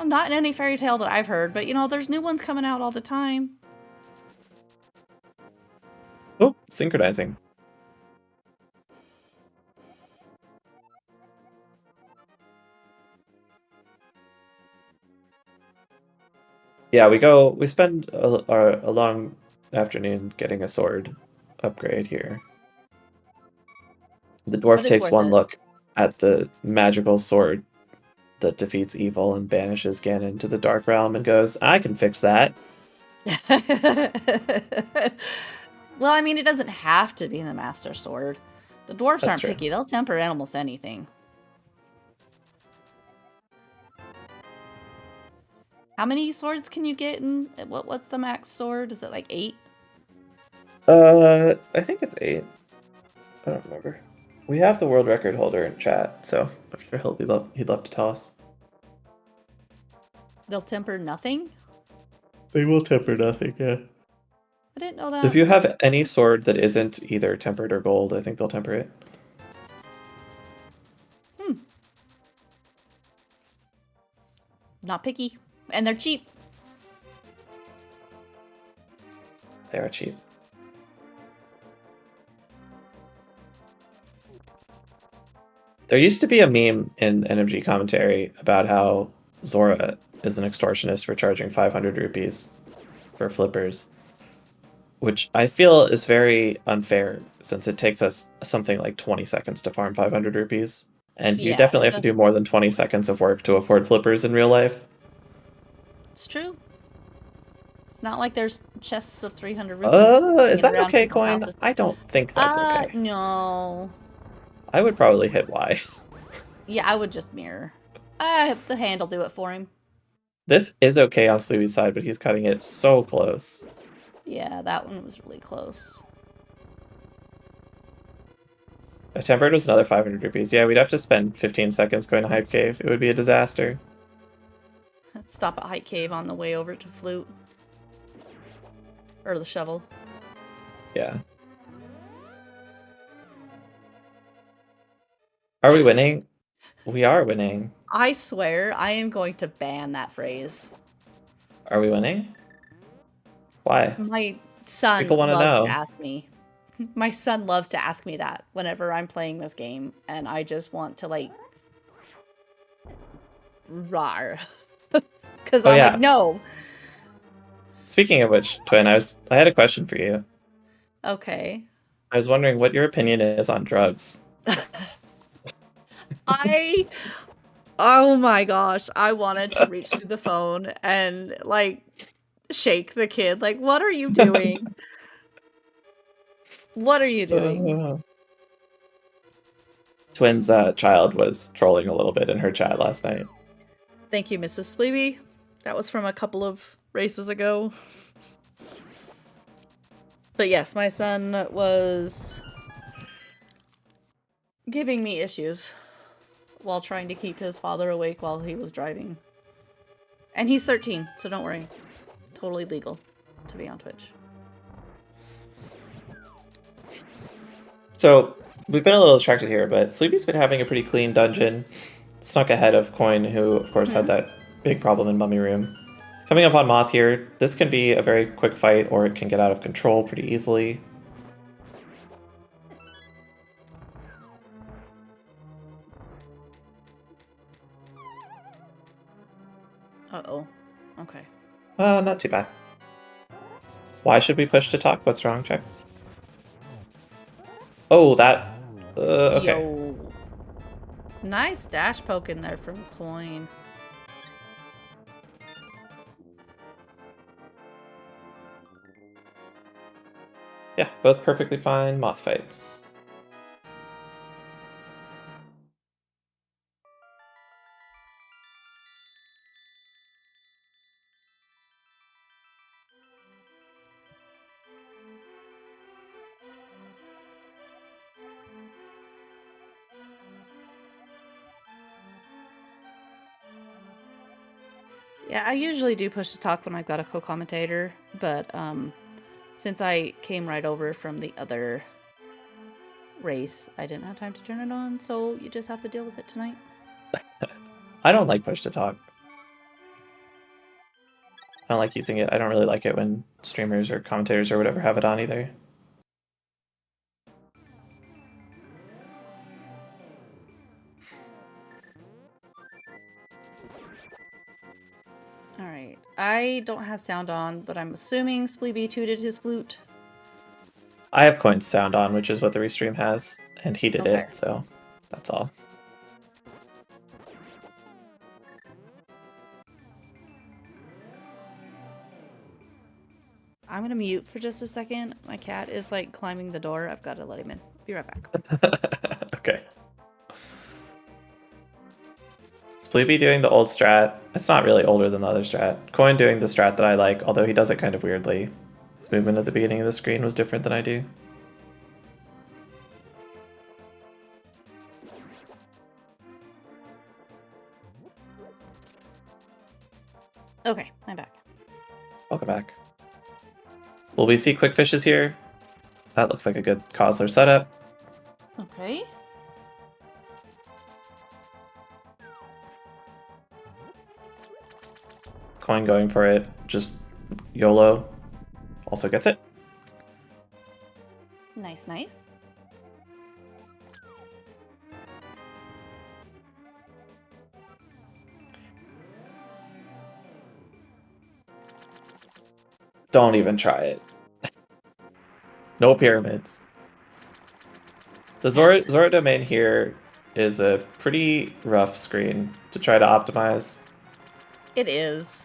Not in any fairy tale that I've heard, but you know, there's new ones coming out all the time. Oh, synchronizing. Yeah, we spend a long afternoon getting a sword upgrade here. The dwarf But it's takes worth one it. look at the magical sword that defeats evil and banishes Ganon to the Dark Realm and goes, I can fix that. Well, I mean, it doesn't have to be the Master Sword. The dwarves That's aren't true. picky. They'll temper almost anything. How many swords can you get in? What's the max sword? Is it like 8? I think it's 8. I don't remember. We have the world record holder in chat, so I'm sure he'd love to tell us. They'll temper nothing? They will temper nothing, yeah. I didn't know that. If you have any sword that isn't either tempered or gold, I think they'll temper it. Not picky. And they're cheap. They are cheap. There used to be a meme in NMG commentary about how Zora is an extortionist for charging 500 rupees for flippers, which I feel is very unfair since it takes us something like 20 seconds to farm 500 rupees. And you Yeah, definitely have to do more than 20 seconds of work to afford flippers in real life. it's true. It's not like there's chests of 300 rupees Is that around okay, people's Coin? houses. I don't think that's okay. No. I would probably hit Y. Yeah, I would just mirror. The hand will do it for him. This is okay on Spleebie's side, but he's cutting it so close. Yeah, that one was really close. A tempered was another 500 rupees. Yeah, we'd have to spend 15 seconds going to Hype Cave. It would be a disaster. Stop at Height Cave on the way over to Flute. Or the shovel. Yeah. Are we winning? We are winning. I swear, I am going to ban that phrase. Are we winning? Why? My son People want to loves to know. ask me. My son loves to ask me that whenever I'm playing this game, and I just want to, like, rar. Because I'm like, no. Speaking of which, Twin, I had a question for you. Okay. I was wondering what your opinion is on drugs. Oh my gosh, I wanted to reach through the phone and, like, shake the kid. Like, what are you doing? What are you doing? Twin's child was trolling a little bit in her chat last night. Thank you, Mrs. Spleebie. That was from a couple of races ago. But yes, my son was giving me issues while trying to keep his father awake while he was driving. And he's 13, so don't worry. Totally legal to be on Twitch. So, we've been a little distracted here, but Sleepy's been having a pretty clean dungeon. Snuck ahead of Coin, who, of course, had that big problem in Mummy Room. Coming up on Moth here, this can be a very quick fight, or it can get out of control pretty easily. Uh-oh. Okay. Not too bad. Why should we push to talk? What's wrong, Chex? Oh, that... okay. Yo. Nice dash poke in there from Coin. Yeah, both perfectly fine Moth fights. Yeah, I usually do push to talk when I've got a co-commentator, but since I came right over from the other race, I didn't have time to turn it on, so you just have to deal with it tonight. I don't like push to talk. I don't like using it. I don't really like it when streamers or commentators or whatever have it on either. Alright, I don't have sound on, but I'm assuming Spleebie tooted his flute. I have Coin's sound on, which is what the restream has, and he did Okay. it, so that's all. I'm gonna mute for just a second. My cat is like climbing the door. I've got to let him in. Be right back. Okay. Spleebie doing the old strat. It's not really older than the other strat. Coin doing the strat that I like, although he does it kind of weirdly. His movement at the beginning of the screen was different than I do. Okay, I'm back. Welcome back. Will we see quick fishes here? That looks like a good Cosler setup. Okay. Coin going for it. Just YOLO. Also gets it. Nice, nice. Don't even try it. No pyramids. The Zora domain here is a pretty rough screen to try to optimize. It is.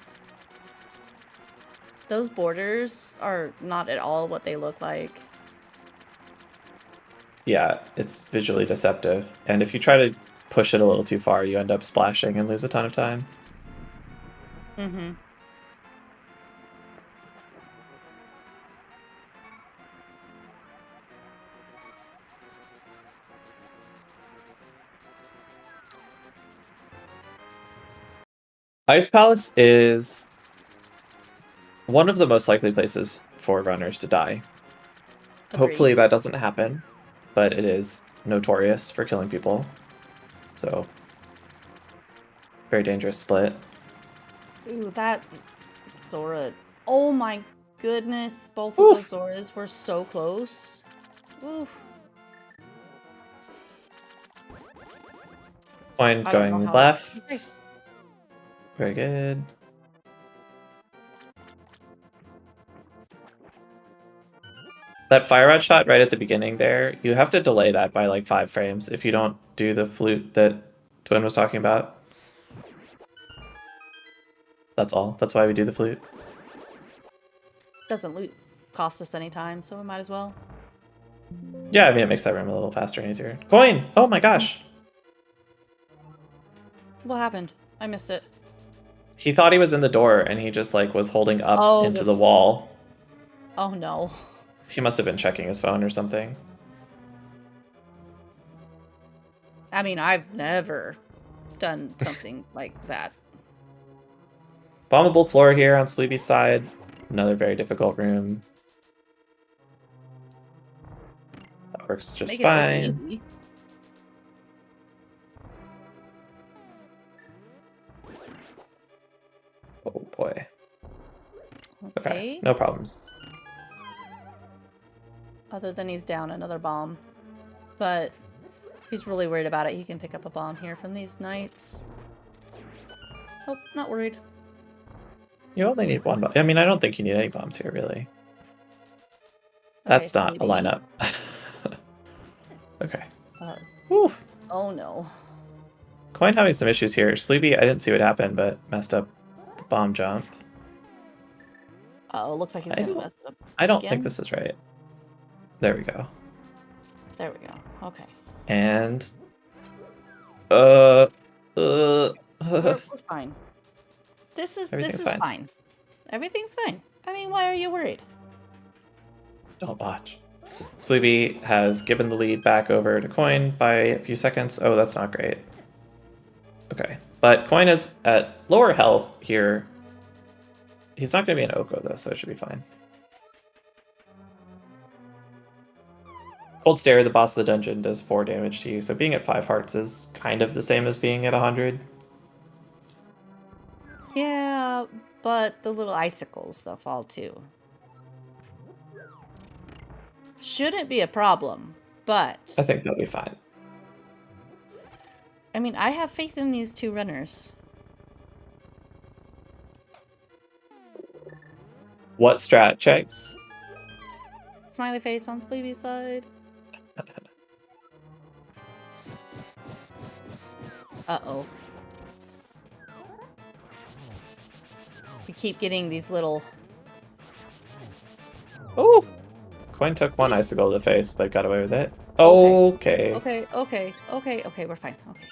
Those borders are not at all what they look like. Yeah, it's visually deceptive. And if you try to push it a little too far, you end up splashing and lose a ton of time. Mm-hmm. Ice Palace is one of the most likely places for runners to die. Agreed. Hopefully that doesn't happen, but it is notorious for killing people. So, very dangerous split. Ooh, that Zora. Oh my goodness. Both Oof. of those Zoras were so close. Oof. Coin I don't know going how left. Okay. Very good. That fire rod shot right at the beginning there, you have to delay that by like 5 frames if you don't do the flute that Twin was talking about. That's all. That's why we do the flute. Doesn't loot cost us any time, so we might as well. Yeah, I mean, it makes that room a little faster and easier. Coin! Oh my gosh! What happened? I missed it. He thought he was in the door and he just like was holding up into the this... wall. Oh no. He must have been checking his phone or something. I mean, I've never done something like that. Bombable floor here on Spleebie's side. Another very difficult room. That works just Making it look fine. easy. Oh boy. Okay. No problems. Other than he's down another bomb. But if he's really worried about it, he can pick up a bomb here from these knights. Oh, not worried. You only need one bomb. I mean, I don't think you need any bombs here, really. That's Okay, not a Spleebie. lineup. Okay. Whew. Oh no. Coin having some issues here. Spleebie, I didn't see what happened, but messed up the bomb jump. Oh, looks like he's gonna mess it up. I don't again. think this is right. There we go. There we go. Okay. And we're fine. This is fine. Everything's fine. I mean, why are you worried? Don't watch. Spleebie has given the lead back over to Coin by a few seconds. Oh, that's not great. Okay. But Coin is at lower health here. He's not going to be an Oko, though, so it should be fine. Hold Stare, the boss of the dungeon, does 4 damage to you, so being at 5 hearts is kind of the same as being at 100. Yeah, but the little icicles, they'll fall too. Shouldn't be a problem, but... I think they'll be fine. I mean, I have faith in these two runners. What strat checks? Smiley face on Spleebie's side. Uh-oh. We keep getting these little... Oh! Coin took one icicle to the face, but got away with it. Okay. Okay, we're fine. Okay.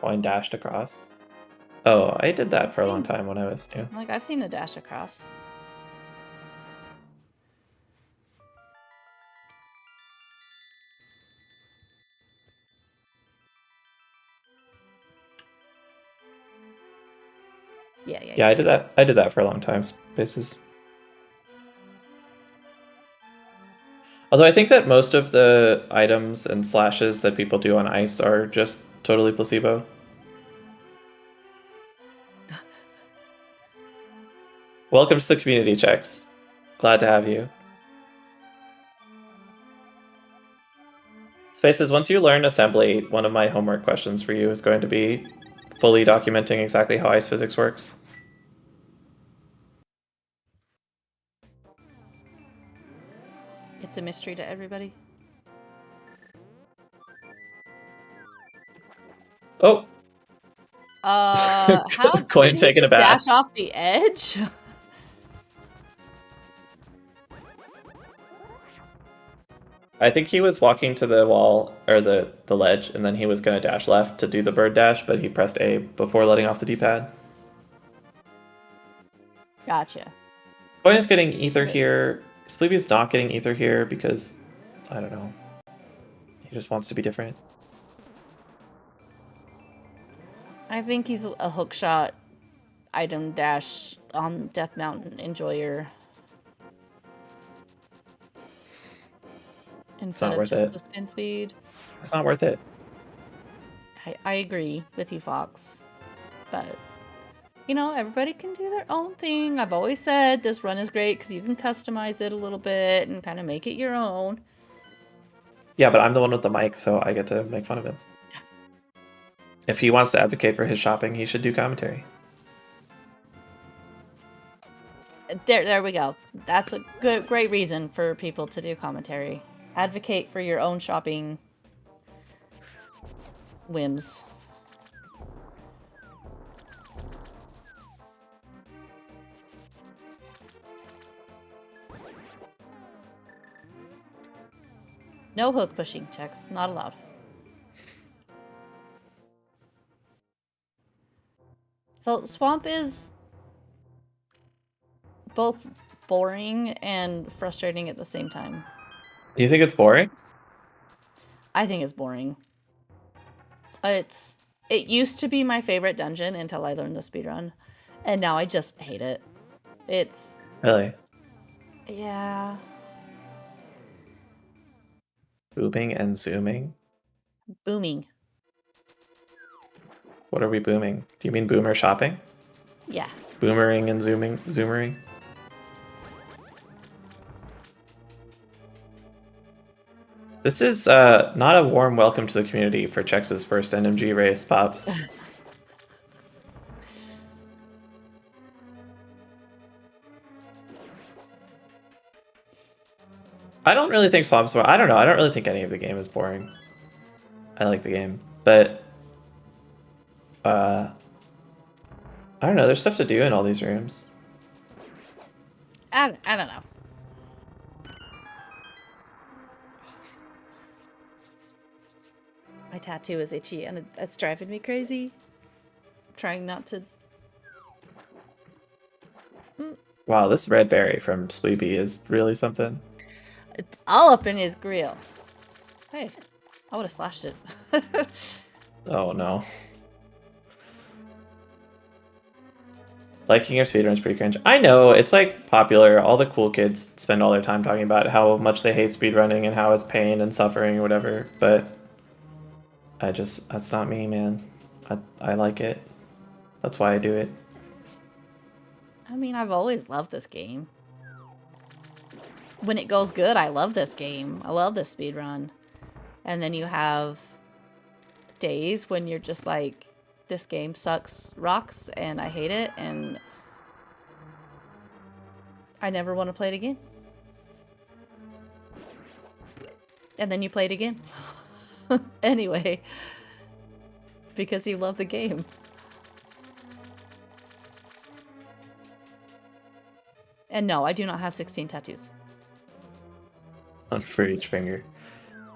Coin dashed across. Oh, I did that for a long time when I was new. Like, I've seen the dash across. Yeah, I did that. I did that for a long time, spaces. Although I think that most of the items and slashes that people do on ice are just totally placebo. Welcome to the community checks. Glad to have you. Spaces, once you learn assembly, one of my homework questions for you is going to be fully documenting exactly how ice physics works. It's a mystery to everybody. Oh! How Coin did he taking just a bath. dash off the edge? I think he was walking to the wall, or the ledge, and then he was going to dash left to do the bird dash, but he pressed A before letting off the D-pad. Gotcha. Coin is getting ether here. Spleebie's not getting ether here because, I don't know, he just wants to be different. I think he's a hookshot item dash on Death Mountain enjoyer. Instead of just the spin speed. It's not worth it. I agree with you, Fox. But, you know, everybody can do their own thing. I've always said this run is great because you can customize it a little bit and kind of make it your own. Yeah, but I'm the one with the mic, so I get to make fun of him. If he wants to advocate for his shopping, he should do commentary. There we go. That's a great reason for people to do commentary. Advocate for your own shopping whims. No hook pushing checks, not allowed. So Swamp is both boring and frustrating at the same time. Do you think it's boring? I think it's boring. It used to be my favorite dungeon until I learned the speedrun, and now I just hate it. It's Really? Yeah. Booming and zooming? Booming. What are we booming? Do you mean boomer shopping? Yeah. boomering and zoomering. This is not a warm welcome to the community for Chex's first NMG race, Pops. I don't really think Swamp's boring. I don't know. I don't really think any of the game is boring. I like the game, but I don't know. There's stuff to do in all these rooms. I don't know. My tattoo is itchy and it's driving me crazy. I'm trying not to. Wow, this red berry from Spleebie is really something. It's all up in his grill. Hey, I would have slashed it. Oh no. Liking your speedrun's pretty cringe. I know, it's like popular. All the cool kids spend all their time talking about how much they hate speedrunning and how it's pain and suffering or whatever, but that's not me, man. I like it. That's why I do it. I mean, I've always loved this game. When it goes good, I love this game. I love this speedrun. And then you have days when you're just like, this game sucks rocks and I hate it and I never want to play it again. And then you play it again. Anyway. Because you love the game. And no, I do not have 16 tattoos. One for each finger.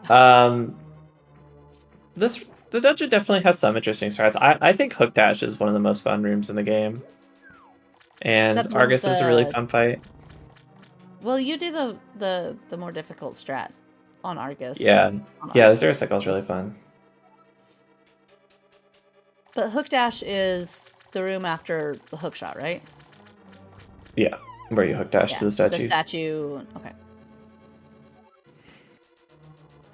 The dungeon definitely has some interesting strats. I think Hook Dash is one of the most fun rooms in the game. And Argus is a really fun fight. Well, you do the more difficult strat on Argus. Yeah. Yeah, the Zero Cycle is really fun. But Hook Dash is the room after the hook shot, right? Yeah, where you hook dash to the statue. The statue, okay.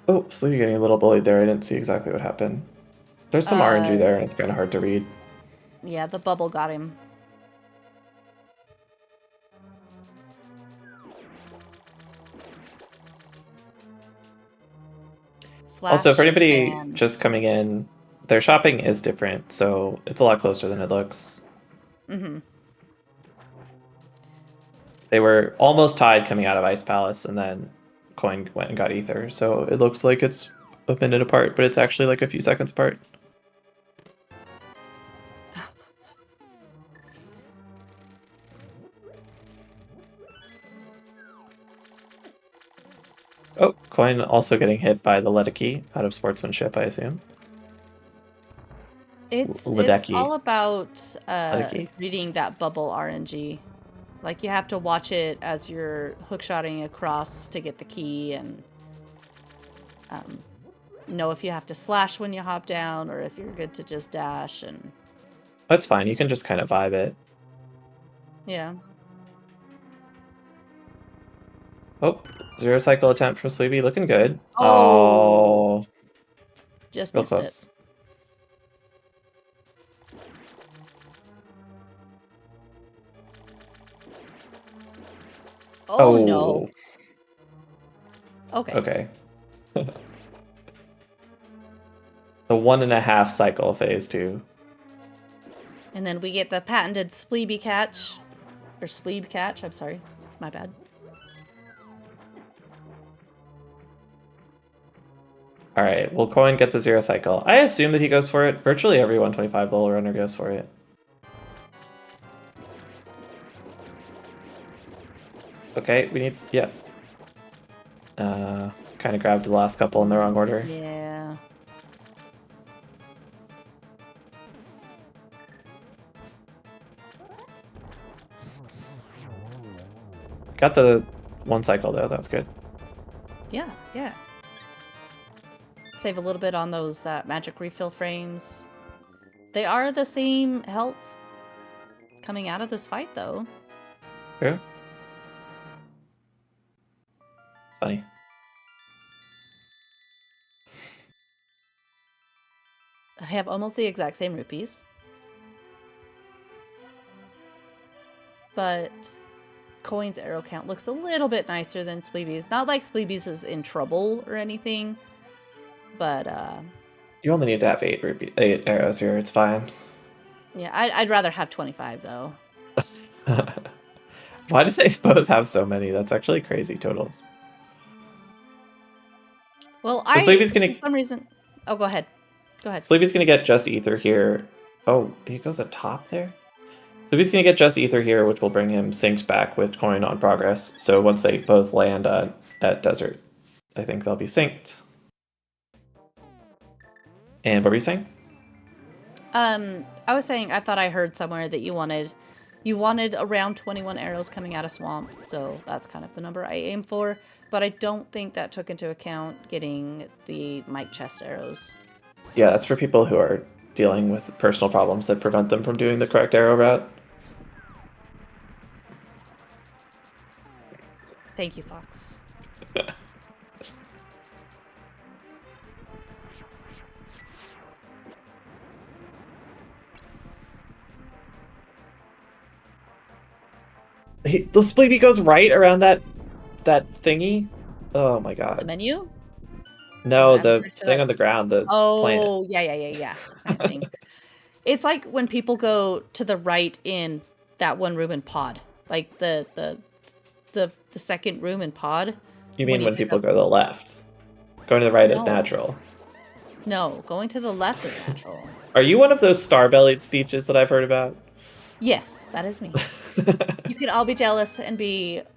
Oh, so you're getting a little bullied there. I didn't see exactly what happened. There's some RNG there, and it's kind of hard to read. Yeah, the bubble got him. Also, for anybody just coming in, their shopping is different, so it's a lot closer than it looks. Mm-hmm. They were almost tied coming out of Ice Palace, and then Coin went and got Ether, so it looks like it's a minute apart, but it's actually like a few seconds apart. Oh, Coin also getting hit by the Ledecky out of sportsmanship, I assume. It's all about reading that bubble RNG. Like, you have to watch it as you're hookshotting across to get the key and know if you have to slash when you hop down or if you're good to just dash. And that's fine. You can just kind of vibe it. Yeah. Oh, Zero Cycle attempt from Spleebie, looking good. Oh. Just real missed close. it. Oh no. Okay. Okay. The 1.5 cycle phase 2. And then we get the patented Spleebie catch. Or Spleeb catch, I'm sorry. My bad. Alright, will Coin get the Zero Cycle? I assume that he goes for it. Virtually every 125 level runner goes for it. Okay, we need... yeah. Kind of grabbed the last couple in the wrong order. Yeah. Got the 1 cycle though, that was good. Yeah, yeah. Save a little bit on those magic refill frames. They are the same health coming out of this fight though. True. Funny. I have almost the exact same rupees. but Coin's arrow count looks a little bit nicer than Spleebie's. Not like Spleebie's is in trouble or anything, but You only need to have 8 arrows here. It's fine. yeah, I'd rather have 25 though. Why do they both have so many? That's actually crazy totals. Well, So Spleebie's for some reason... Oh, go ahead. Go ahead. Spleebie's gonna get Just Ether here. Oh, he goes at top there? Spleebie's gonna get Just Ether here, which will bring him synced back with Coin on progress. So once they both land at Desert, I think they'll be synced. And what were you saying? I was saying I thought I heard somewhere that you wanted around 21 arrows coming out of Swamp, so that's kind of the number I aim for. But I don't think that took into account getting the Mike Chest arrows. So. Yeah, that's for people who are dealing with personal problems that prevent them from doing the correct arrow route. Thank you, Fox. The Spleebie goes right around that thingy. Oh my god. The menu? No, I'm the sure thing on the ground, the plant. Oh, yeah. Kind of thing. It's like when people go to the right in that one room in Pod. Like the second room in Pod. You mean when people go to the left? Going to the right is natural. No, going to the left is natural. Are you one of those star-bellied speeches that I've heard about? Yes, that is me. You could all be jealous and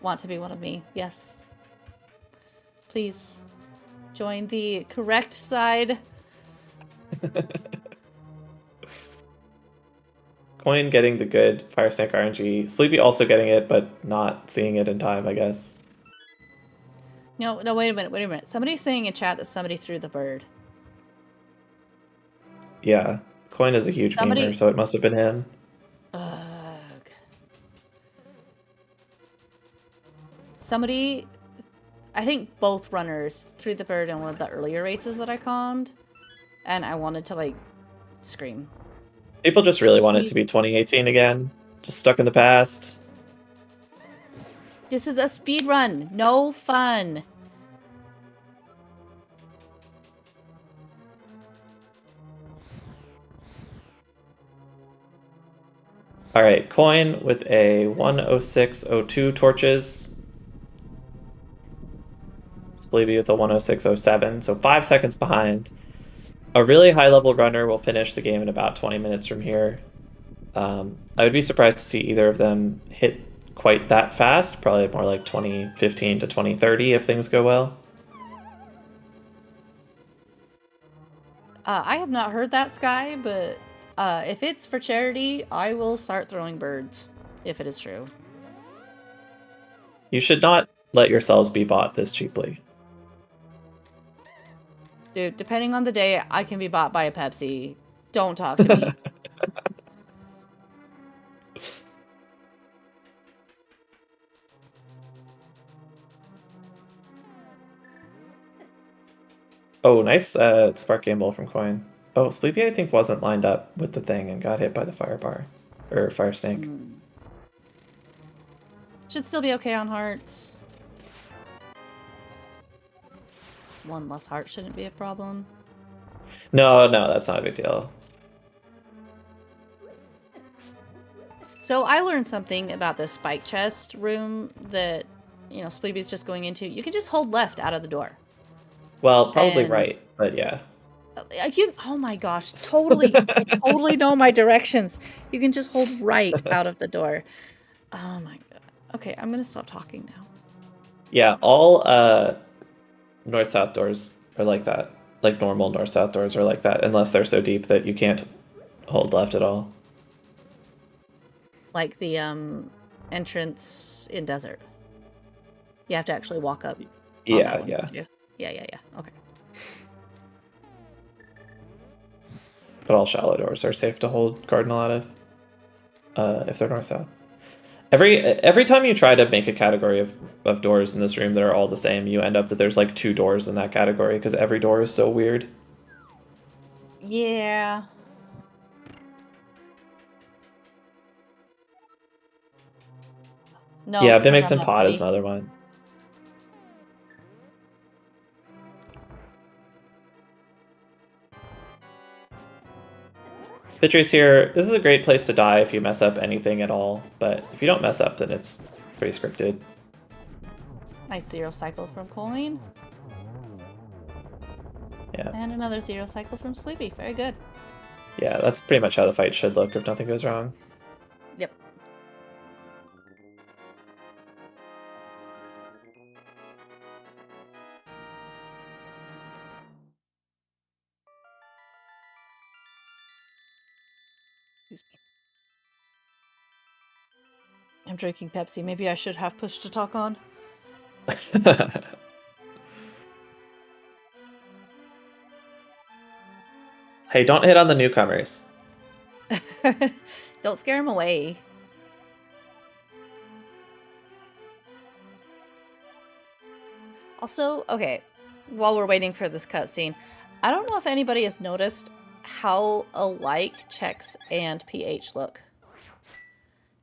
want to be one of me. Yes. Please join the correct side. Coin getting the good Fire Snake RNG. Spleebie also getting it, but not seeing it in time, I guess. No, wait a minute. Somebody's saying in chat that somebody threw the bird. Yeah. Coin is a huge memer, so it must have been him. Ugh. Somebody, I think both runners threw the bird in one of the earlier races that I calmed, and I wanted to, like, scream. People just really want it to be 2018 again. Just stuck in the past. This is a speed run. No fun. All right, Coin with a 106.02 torches. Spleebie with a 106.07, so 5 seconds behind. A really high-level runner will finish the game in about 20 minutes from here. I would be surprised to see either of them hit quite that fast, probably more like 2015 to 2030 if things go well. I have not heard that, Sky, but if it's for charity, I will start throwing birds, if it is true. You should not let yourselves be bought this cheaply. Dude, depending on the day, I can be bought by a Pepsi. Don't talk to me. Oh, nice Spark Gamble from Coin. Oh, Spleebie I think wasn't lined up with the thing and got hit by the fire bar. Or fire snake. Should still be okay on hearts. One less heart shouldn't be a problem. No, that's not a big deal. So I learned something about the spike chest room that, Spleebie's just going into. You can just hold left out of the door. Well, probably right, but yeah. Oh my gosh, totally. I totally know my directions. You can just hold right out of the door. Oh my god. Okay, I'm gonna stop talking now. Yeah, all north-south doors are like that. Like normal north-south doors are like that, unless they're so deep that you can't hold left at all. Like the entrance in Desert. You have to actually walk up. Yeah. Yeah. Okay. But all shallow doors are safe to hold Cardinal out of, if they're north-south. Every time you try to make a category of doors in this room that are all the same, you end up that there's like 2 doors in that category because every door is so weird. Yeah. No, Yeah, because Mimics I'm and not Pod is ready. another one. Pitcher's here. This is a great place to die if you mess up anything at all, but if you don't mess up, then it's pretty scripted. Nice 0 cycle from Coin. Yeah. And another 0 cycle from Spleebie. Very good. Yeah, that's pretty much how the fight should look if nothing goes wrong. Yep. Excuse me. I'm drinking Pepsi. Maybe I should have push to talk on. Hey, don't hit on the newcomers. Don't scare him away. Also, okay, while we're waiting for this cutscene, I don't know if anybody has noticed how alike Chex and PH look.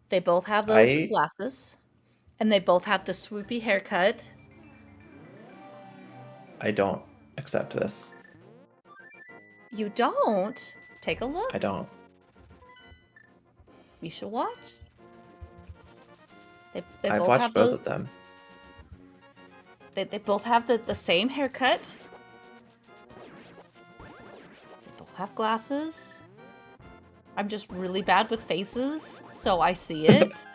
They both have those glasses, and they both have the swoopy haircut. I don't accept this. You don't? Take a look. I don't. You should watch. They I've both watched have both those. of them. They both have the same haircut. They both have glasses. I'm just really bad with faces, so I see it.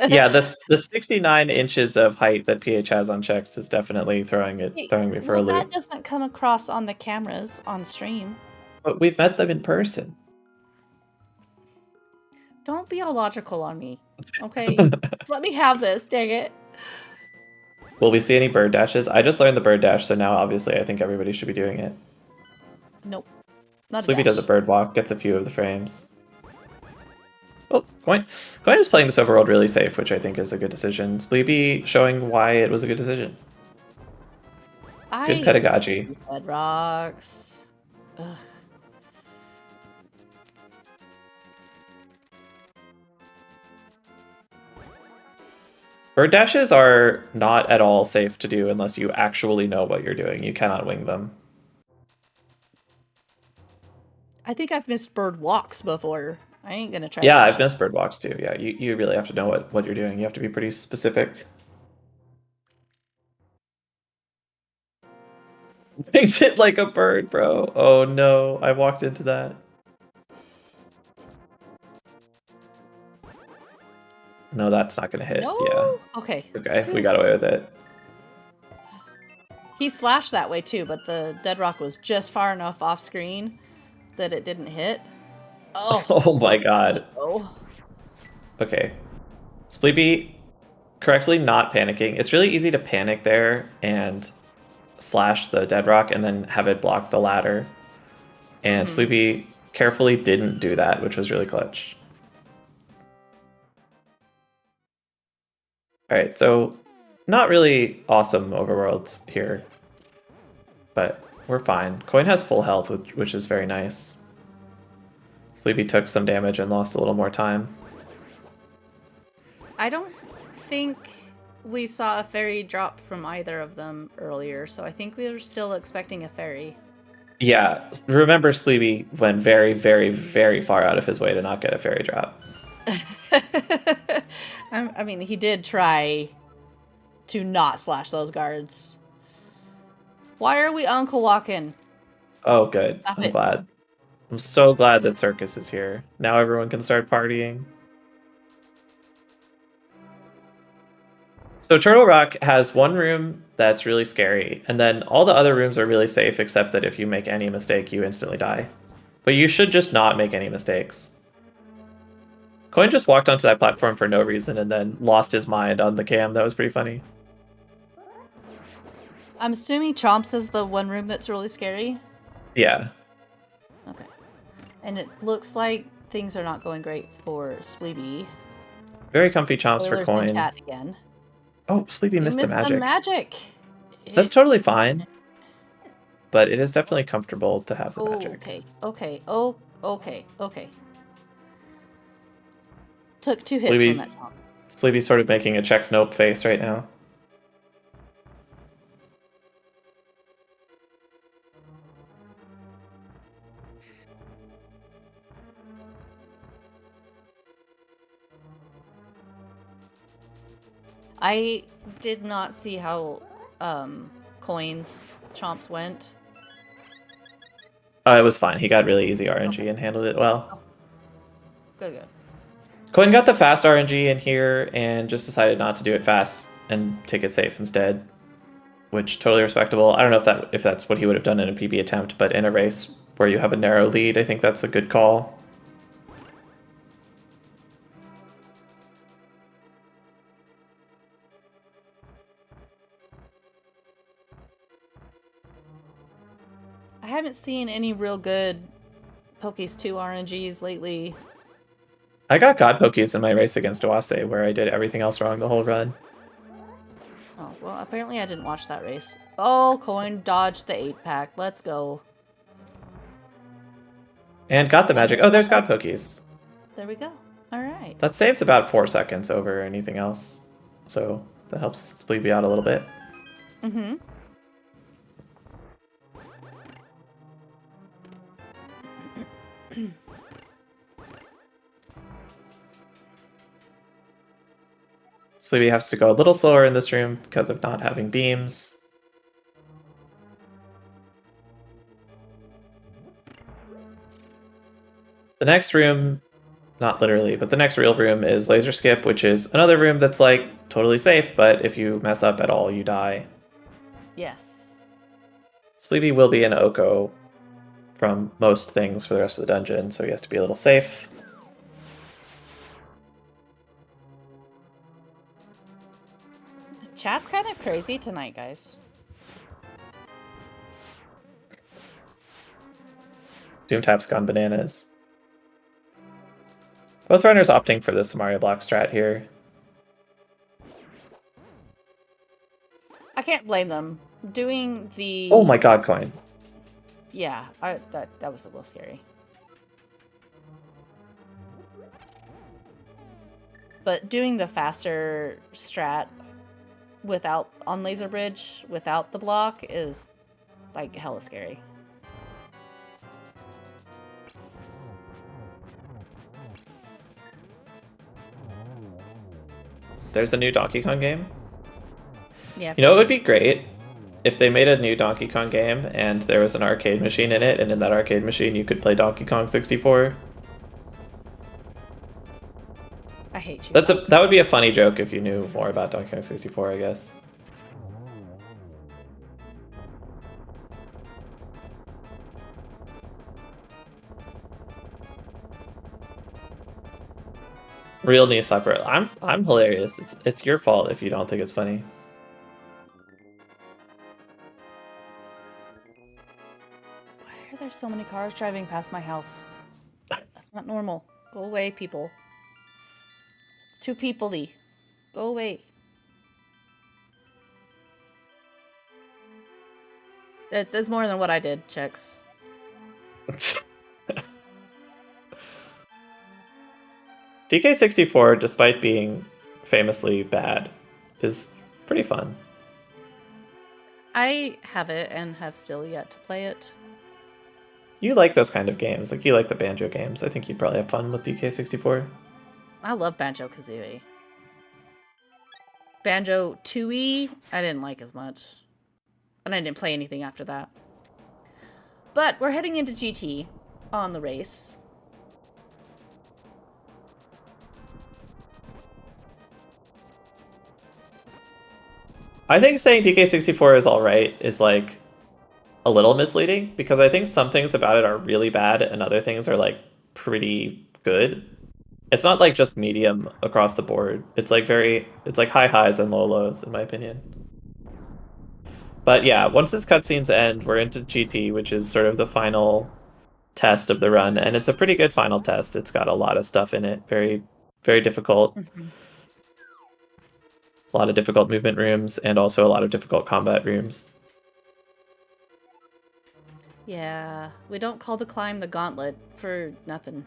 Yeah, the 69 inches of height that PH has on Chex is definitely throwing me for a Well, loop. that doesn't come across on the cameras on stream. But we've met them in person. Don't be illogical on me, okay? Let me have this, dang it. Will we see any bird dashes? I just learned the bird dash, so now obviously I think everybody should be doing it. Nope. Not Spleebie a does a bird walk, gets a few of the frames. Oh, Coin is playing this overworld really safe, which I think is a good decision. Spleebie showing why it was a good decision. Good pedagogy. Bedrocks. Ugh. Bird dashes are not at all safe to do unless you actually know what you're doing. You cannot wing them. I think I've missed bird walks before. I ain't gonna try. Yeah, I've missed bird walks too. Yeah, you really have to know what you're doing. You have to be pretty specific. Wings it like a bird, bro. Oh no, I walked into that. No, that's not gonna hit. No? Yeah. Okay. Okay, we got away with it. He slashed that way too, but the dead rock was just far enough off screen that it didn't hit. Oh. Oh my god. Oh. Okay. Spleebie correctly not panicking. It's really easy to panic there and slash the dead rock and then have it block the ladder. And Spleebie carefully didn't do that, which was really clutch. Alright, so not really awesome overworlds here, but we're fine. Coin has full health, which is very nice. Spleebie took some damage and lost a little more time. I don't think we saw a fairy drop from either of them earlier, so I think we were still expecting a fairy. Yeah, remember Spleebie went very, very, very far out of his way to not get a fairy drop. I mean, he did try to not slash those guards. Why are we uncle walking? Oh, good. Stop I'm it. glad. I'm so glad that Circus is here. Now everyone can start partying. So Turtle Rock has one room that's really scary, and then all the other rooms are really safe, except that if you make any mistake, you instantly die. But you should just not make any mistakes. Coin just walked onto that platform for no reason and then lost his mind on the cam. That was pretty funny. I'm assuming Chomps is the one room that's really scary? Yeah. Okay. And it looks like things are not going great for Spleebie. Very comfy Chomps for Coin. In chat again. Oh, Spleebie missed the magic. That's totally fine. But it is definitely comfortable to have the magic. Okay. Took 2 hits from that Chomp. Spleebie's sort of making a checks nope face right now. I did not see how coins chomps went. It was fine. He got really easy RNG and handled it well. Good, good. Coin got the fast RNG in here and just decided not to do it fast and take it safe instead, which totally respectable. I don't know if that's what he would have done in a PB attempt, but in a race where you have a narrow lead, I think that's a good call. I haven't seen any real good Pokies 2 RNGs lately. I got God Pokies in my race against Oase, where I did everything else wrong the whole run. Oh, well, apparently I didn't watch that race. Oh, coin dodged the 8-pack. Let's go. And got the magic. Oh, there's God Pokies. There we go. All right. That saves about 4 seconds over anything else. So that helps Spleebie out a little bit. Mm-hmm. Spleebie has to go a little slower in this room because of not having beams. The next room, not literally, but the next real room is Laser Skip, which is another room that's like totally safe, but if you mess up at all, you die. Yes. Spleebie will be an Oko from most things for the rest of the dungeon, so he has to be a little safe. Chat's kind of crazy tonight, guys. Doomtap's gone bananas. Both runners opting for this Mario block strat here. I can't blame them. Doing the... Oh my god, coin. Yeah, that was a little scary. But doing the faster strat on Laser Bridge without the block is like hella scary. There's a new Donkey Kong game. Yeah. You know, it would be great if they made a new Donkey Kong game and there was an arcade machine in it, and in that arcade machine you could play Donkey Kong 64. I hate you. That would be a funny joke if you knew more about Donkey Kong 64, I guess. Real knee slapper. I'm hilarious. It's your fault if you don't think it's funny. Why are there so many cars driving past my house? That's not normal. Go away, people. It's too people-y. Go away. That's more than what I did, Checks. DK64, despite being famously bad, is pretty fun. I have it and have still yet to play it. You like those kind of games. Like, you like the Banjo games. I think you'd probably have fun with DK64. I love Banjo-Kazooie. Banjo 2E, I didn't like as much. And I didn't play anything after that. But we're heading into GT on the race. I think saying DK64 is alright is like a little misleading, because I think some things about it are really bad and other things are like pretty good. It's not like just medium across the board. It's like high highs and low lows in my opinion. But yeah, once this cutscenes end, we're into GT, which is sort of the final test of the run, and it's a pretty good final test. It's got a lot of stuff in it, very, very difficult. Mm-hmm. A lot of difficult movement rooms, and also a lot of difficult combat rooms. Yeah, we don't call the climb the gauntlet for nothing.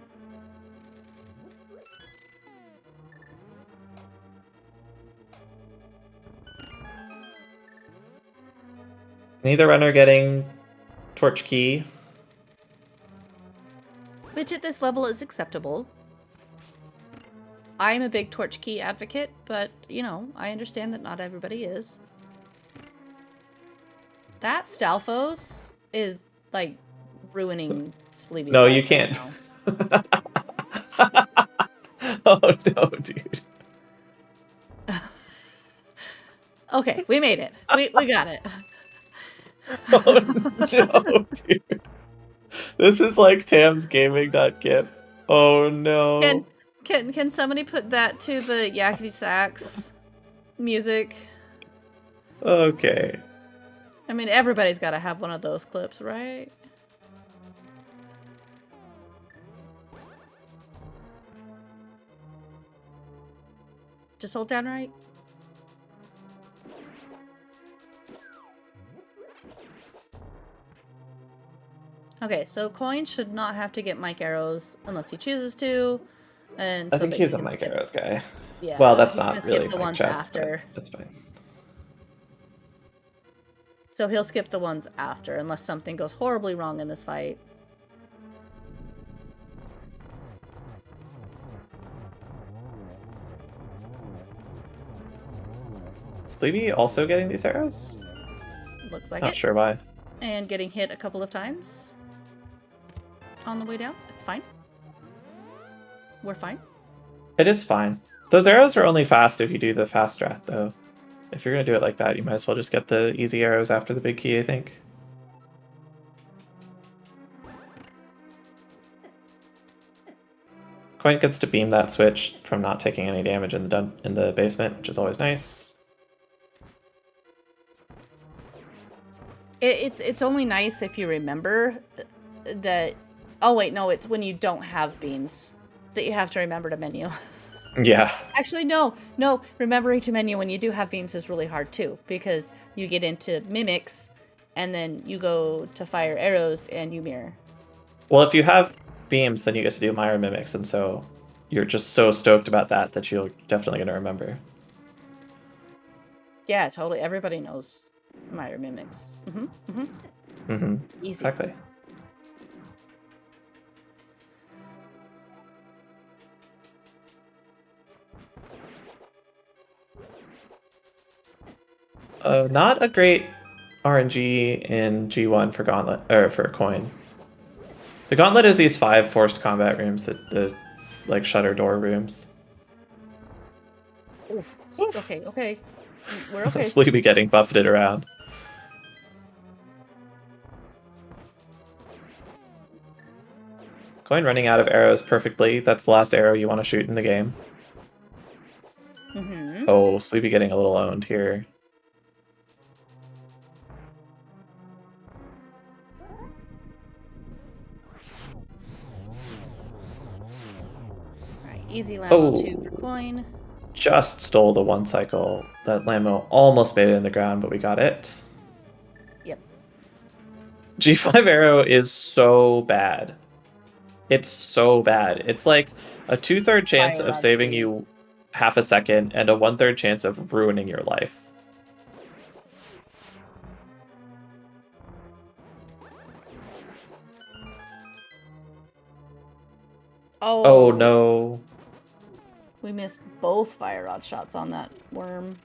Neither runner getting torch key. Which at this level is acceptable. I'm a big torch key advocate, but, you know, I understand that not everybody is. That Stalfos is, like, ruining Spleebie's No, life you can't. right Oh no, dude. Okay, we made it. We got it. Oh no, dude. This is like Tam's gaming.gif. Oh no. Can somebody put that to the yakety sax music? Okay. I mean, everybody's got to have one of those clips, right? Just hold down right. Okay, so Coin should not have to get mic arrows unless he chooses to, and I so think that he's he a can mic skip. arrows guy. Yeah, Well, that's he's gonna not skip really the mic ones chest, but after. that's fine. So he'll skip the ones after, unless something goes horribly wrong in this fight. Spleebie also getting these arrows? Looks like Not it. sure why. And getting hit a couple of times on the way down. It's fine. We're fine. It is fine. Those arrows are only fast if you do the fast strat, though. If you're gonna do it like that, you might as well just get the easy arrows after the big key, I think. Coin gets to beam that switch from not taking any damage in the basement, which is always nice. It's only nice if you remember that. Oh wait, no, it's when you don't have beams that you have to remember to menu. Yeah. Actually, no. Remembering to menu when you do have beams is really hard too, because you get into mimics, and then you go to fire arrows and you mirror. Well, if you have beams, then you get to do Myra mimics, and so you're just so stoked about that you're definitely gonna remember. Yeah, totally. Everybody knows Myra mimics. Easy. Exactly. Not a great RNG in G1 for Gauntlet or for Coin. The Gauntlet is these 5 forced combat rooms, the like shutter door rooms. Oof. Okay. We're okay. Spleebie getting buffeted around. Coin running out of arrows perfectly. That's the last arrow you want to shoot in the game. Oh, Spleebie getting a little owned here. Alright, easy Lambo 2 for Coin. Just stole the one cycle. That Lambo almost made it in the ground, but we got it. Yep. G5 arrow is so bad. It's so bad. It's like a 2/3 chance of saving you half a second and a 1/3 chance of ruining your life. Oh no. We missed both fire rod shots on that worm.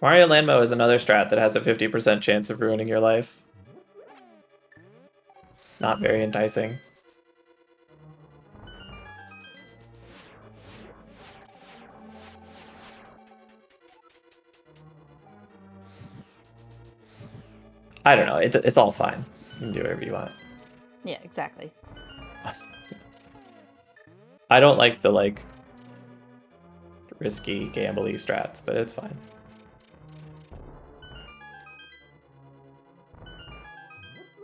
Mario Landmo is another strat that has a 50% chance of ruining your life. Not very enticing. I don't know. It's all fine. You can do whatever you want. Yeah, exactly. I don't like the risky, gambly strats, but it's fine.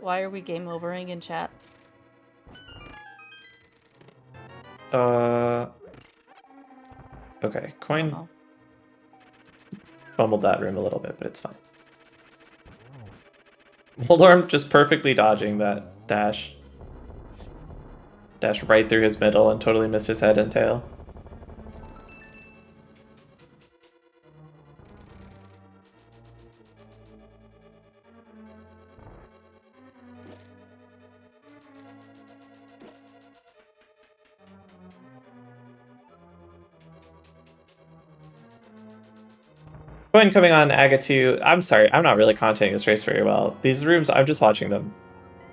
Why are we game overing in chat? Okay, Coin fumbled that room a little bit, but it's fine. Voldorm just perfectly dodging that dash. Dash right through his middle and totally missed his head and tail. Coin coming on Aga 2. I'm sorry, I'm not really commentating this race very well. These rooms, I'm just watching them.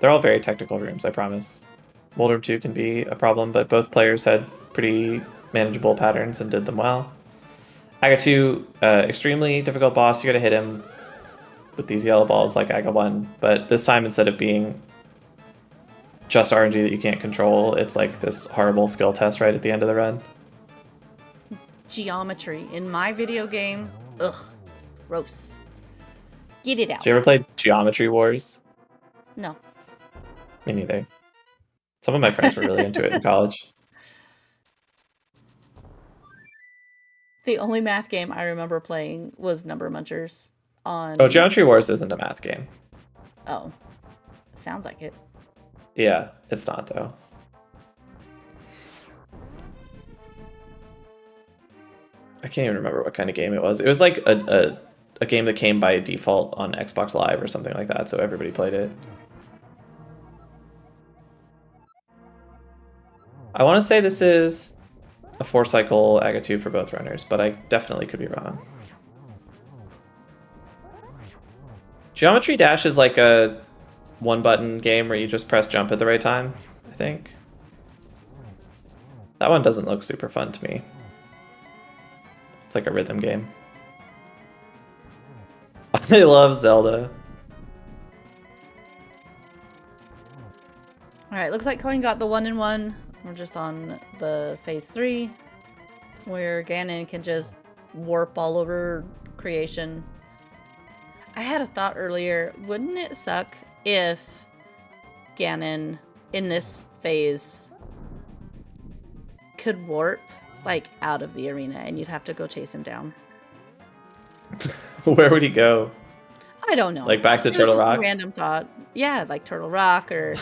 They're all very technical rooms, I promise. Mold Room 2 can be a problem, but both players had pretty manageable patterns and did them well. Aga 2, extremely difficult boss. You gotta hit him with these yellow balls like Aga 1, but this time instead of being just RNG that you can't control, it's like this horrible skill test right at the end of the run. Geometry in my video game, ugh, gross. Get it out. Did you ever play Geometry Wars? No. Me neither. Some of my friends were really into it in college. The only math game I remember playing was Number Munchers on... Oh, Geometry Wars isn't a math game. Oh. Sounds like it. Yeah, it's not though. I can't even remember what kind of game it was. It was like a game that came by default on Xbox Live or something like that, so everybody played it. I want to say this is a 4-cycle Aga 2 for both runners, but I definitely could be wrong. Geometry Dash is like a one-button game where you just press jump at the right time, I think. That one doesn't look super fun to me. It's like a rhythm game. I love Zelda. Alright, looks like Coin got the 1-in-1. We're just on the phase 3, where Ganon can just warp all over creation. I had a thought earlier, wouldn't it suck if Ganon, in this phase, could warp, like, out of the arena, and you'd have to go chase him down? Where would he go? I don't know. Like back to It was Turtle just Rock? a random thought. Yeah, like Turtle Rock or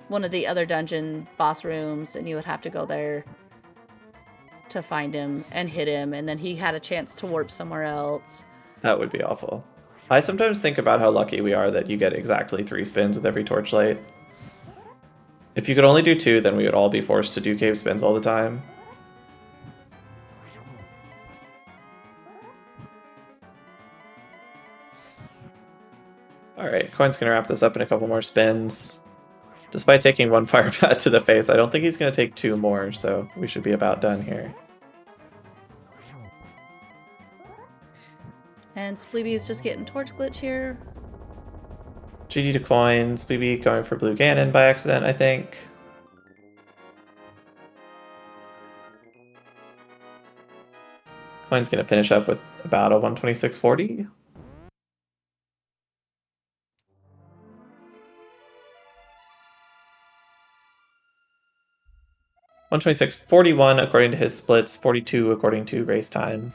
one of the other dungeon boss rooms, and you would have to go there to find him and hit him, and then he had a chance to warp somewhere else. That would be awful. I sometimes think about how lucky we are that you get exactly 3 spins with every torchlight. If you could only do 2, then we would all be forced to do cave spins all the time. Alright, Coin's gonna wrap this up in a couple more spins. Despite taking 1 fire bat to the face, I don't think he's gonna take 2 more, so we should be about done here. And Spleebie is just getting torch glitch here. GG to Coin, Spleebie going for Blue Ganon by accident, I think. Coin's gonna finish up with about a 126.40. $126.41 according to his splits, 42 according to race time.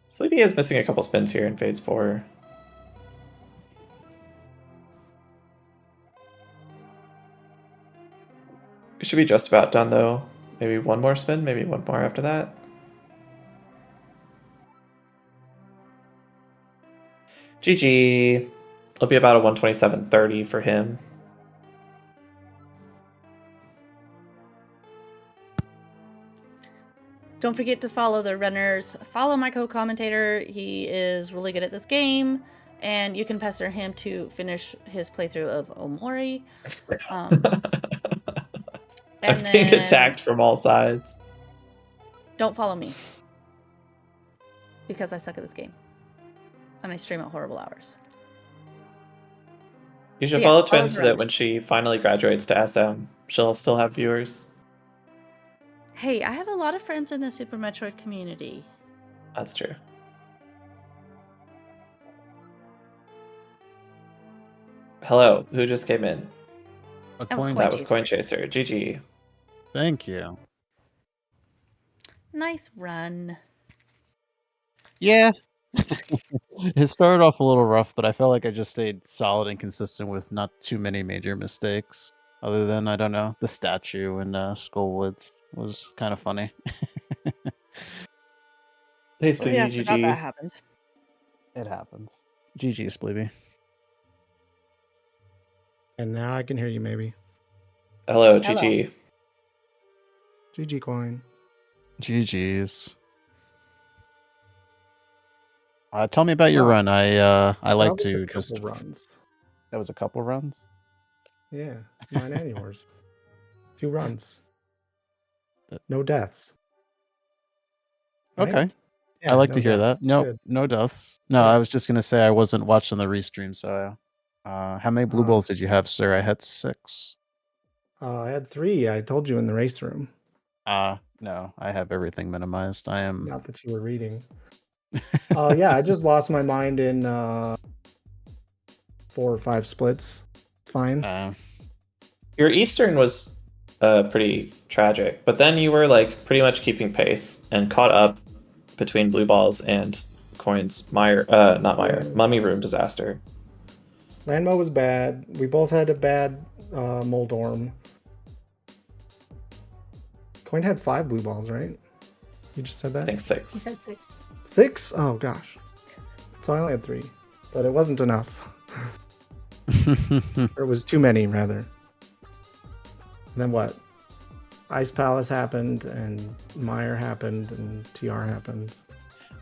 Spleebie is missing a couple spins here in phase 4. We should be just about done though. Maybe one more spin, maybe one more after that. GG. It'll be about a 127.30 for him. Don't forget to follow the runners. Follow my co-commentator. He is really good at this game, and you can pester him to finish his playthrough of Omori. I'm being attacked from all sides. Don't follow me, because I suck at this game, and I stream at horrible hours. You should follow Twin so that when she finally graduates to SM, she'll still have viewers. Hey, I have a lot of friends in the Super Metroid community. That's true. Hello, who just came in? That was Coin Chaser. GG. Thank you. Nice run. Yeah. It started off a little rough, but I felt like I just stayed solid and consistent with not too many major mistakes. Other than, I don't know, the statue in Skullwoods was kind of funny. Hey, Spleebie, yeah, I GG. forgot that happened. It happens. GG, Spleebie. And now I can hear you, maybe. Hello, GG. GG coin. GG's. Tell me about your Wow. run. I like That was a to just. couple runs. That was a couple runs. Yeah, mine and yours. 2 runs. That- No deaths. Right? Okay. Yeah, I like no to hear deaths. that. No, Good. no deaths. No, Good. I was just gonna say I wasn't watching the restream. So, how many blue balls did you have, sir? I had 6. I had 3. I told you in the race room. No, I have everything minimized. I am. Not that you were reading. Yeah, I just lost my mind in 4 or 5 splits. It's fine. Your Eastern was pretty tragic, but then you were like pretty much keeping pace and caught up between blue balls and Coin's Mummy Room disaster. Landmo was bad. We both had a bad Moldorm. Coin had 5 blue balls, right? You just said that? I think 6. He said 6. 6? Oh gosh. So I only had 3, but it wasn't enough. Or it was too many, rather. And then what? Ice Palace happened, and Meyer happened, and TR happened.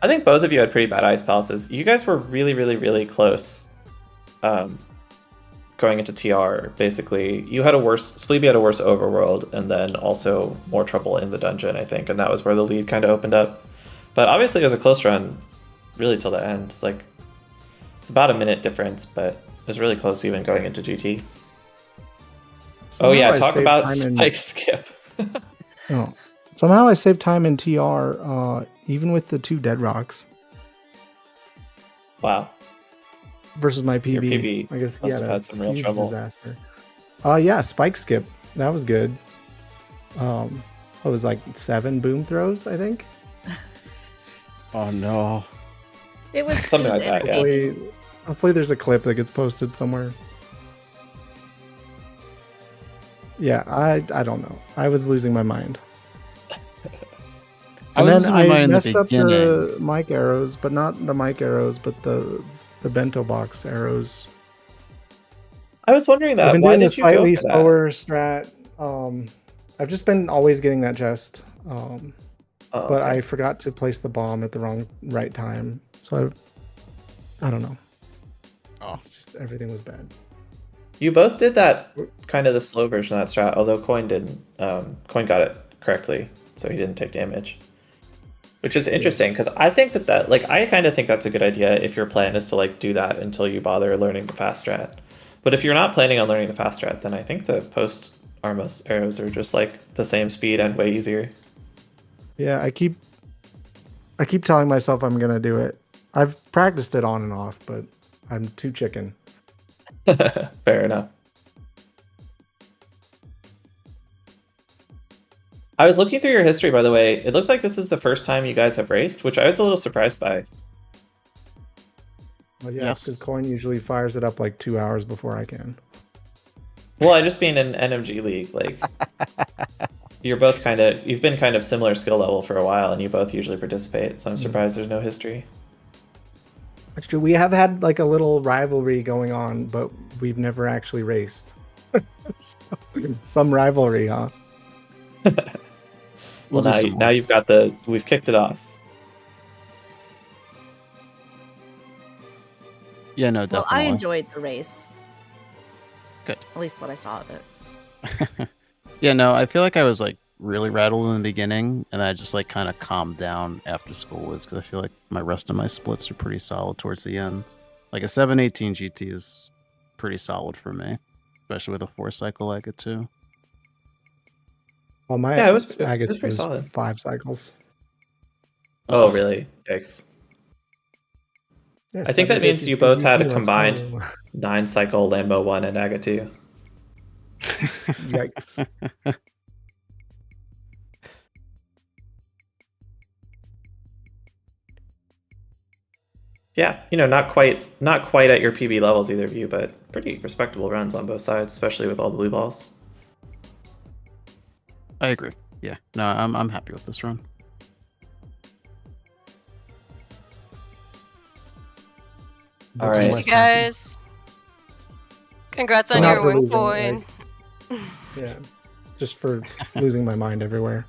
I think both of you had pretty bad Ice Palaces. You guys were really, really, really close going into TR, basically. Spleebie had a worse overworld, and then also more trouble in the dungeon, I think, and that was where the lead kind of opened up. But obviously it was a close run, really till the end. Like, it's about a minute difference, but it was really close even going into GT. Somehow oh yeah, I talk saved about time in- Spike Skip. Oh. Somehow I saved time in TR, even with the 2 dead rocks. Wow. Versus my PB. Your PB I guess he must had have a had some real huge trouble. disaster. Yeah, Spike Skip. That was good. What was like 7 boom throws, I think? Oh no. It was Something like that, yeah. Hopefully there's a clip that gets posted somewhere. Yeah, I don't know. I was losing my mind. I And was then losing my mind I in the messed up beginning. the mic arrows, but not the mic arrows, but the bento box arrows. I was wondering that. I've been Why doing a did you go slightly for that? slower strat. I've just been always getting that chest. Oh, But okay. I forgot to place the bomb at the right time. So I don't know. Oh. Just everything was bad. You both did that kind of the slow version of that strat, although Coin didn't. Coin got it correctly, so he didn't take damage. Which is interesting, because I think that I kind of think that's a good idea if your plan is to like do that until you bother learning the fast strat. But if you're not planning on learning the fast strat, then I think the post Armos arrows are just like the same speed and way easier. Yeah, I keep telling myself I'm gonna do it. I've practiced it on and off, but I'm too chicken. Fair enough. I was looking through your history, by the way. It looks like this is the first time you guys have raced, which I was a little surprised by. Well, yeah, Yes. because Coin usually fires it up like 2 hours before I can. Well, I just mean in NMG League, like you've been kind of similar skill level for a while, and you both usually participate. So I'm surprised there's no history. Actually, we have had like a little rivalry going on, but we've never actually raced. Some rivalry, huh? Well, do some now more. you've got we've kicked it off. Yeah, no, Well, definitely. I enjoyed the race. Good. At least what I saw of it. Yeah, no, I feel like I was like really rattled in the beginning, and I just like kind of calmed down after school was because I feel like my rest of my splits are pretty solid towards the end. Like a 718 GT is pretty solid for me, especially with a 4-cycle Aga too. Well, my Yeah, it was Agate pretty was solid. 5 cycles. Oh, really? Yikes. Yeah, I think that means 753 you both had a GT, let's combined go. 9-cycle Lambo 1 and Aga 2. Yikes. Yeah, not quite at your PB levels, either of you, but pretty respectable runs on both sides, especially with all the blue balls. I agree. Yeah, no, I'm happy with this run. All Looking right. Thank less you happy. guys. Congrats on Not your for win losing, coin. Yeah, just for losing my mind everywhere.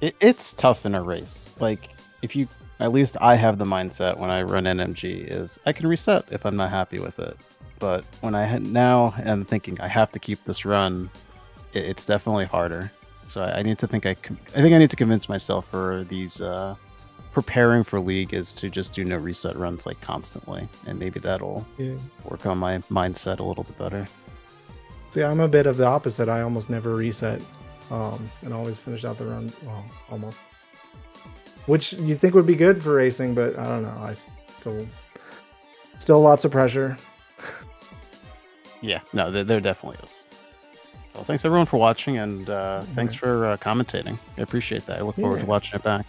It's tough in a race. Like, if you, at least I have the mindset when I run NMG is I can reset if I'm not happy with it. But when I now am thinking I have to keep this run, it's definitely harder. So I need to think I think I need to convince myself for these preparing for League is to just do no reset runs like constantly, and maybe that'll work on my mindset a little bit better. See, I'm a bit of the opposite. I almost never reset, and always finish out the run. Well, almost. Which you think would be good for racing, but I don't know. I still lots of pressure. Yeah, no, there definitely is. Well, thanks everyone for watching, and thanks for commentating. I appreciate that. I look forward to watching it back.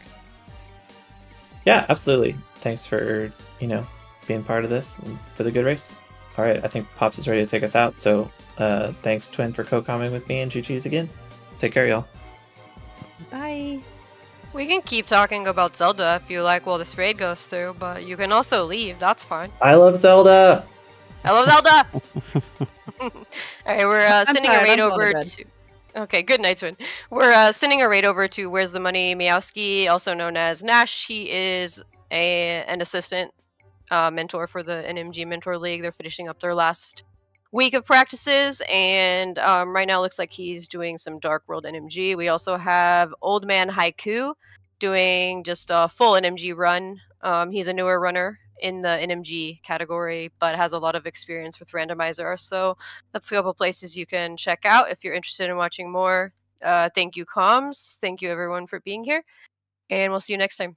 Yeah, absolutely. Thanks for, being part of this and for the good race. All right, I think Pops is ready to take us out. So thanks, Twin, for co-commenting with me, and GG's again. Take care, y'all. Bye. We can keep talking about Zelda if you like while this raid goes through, but you can also leave. That's fine. I love Zelda! I love Zelda! Alright, we're sending a raid over to... Okay, good night, Twin. We're sending a raid over to Where's the Money Meowski, also known as Nash. He is an assistant mentor for the NMG Mentor League. They're finishing up their last week of practices, and right now it looks like he's doing some Dark World NMG. We also have Old Man Haiku doing just a full NMG run. He's a newer runner in the NMG category, but has a lot of experience with randomizer. So that's a couple places you can check out if you're interested in watching more. Thank you, Comms. Thank you, everyone, for being here, and we'll see you next time.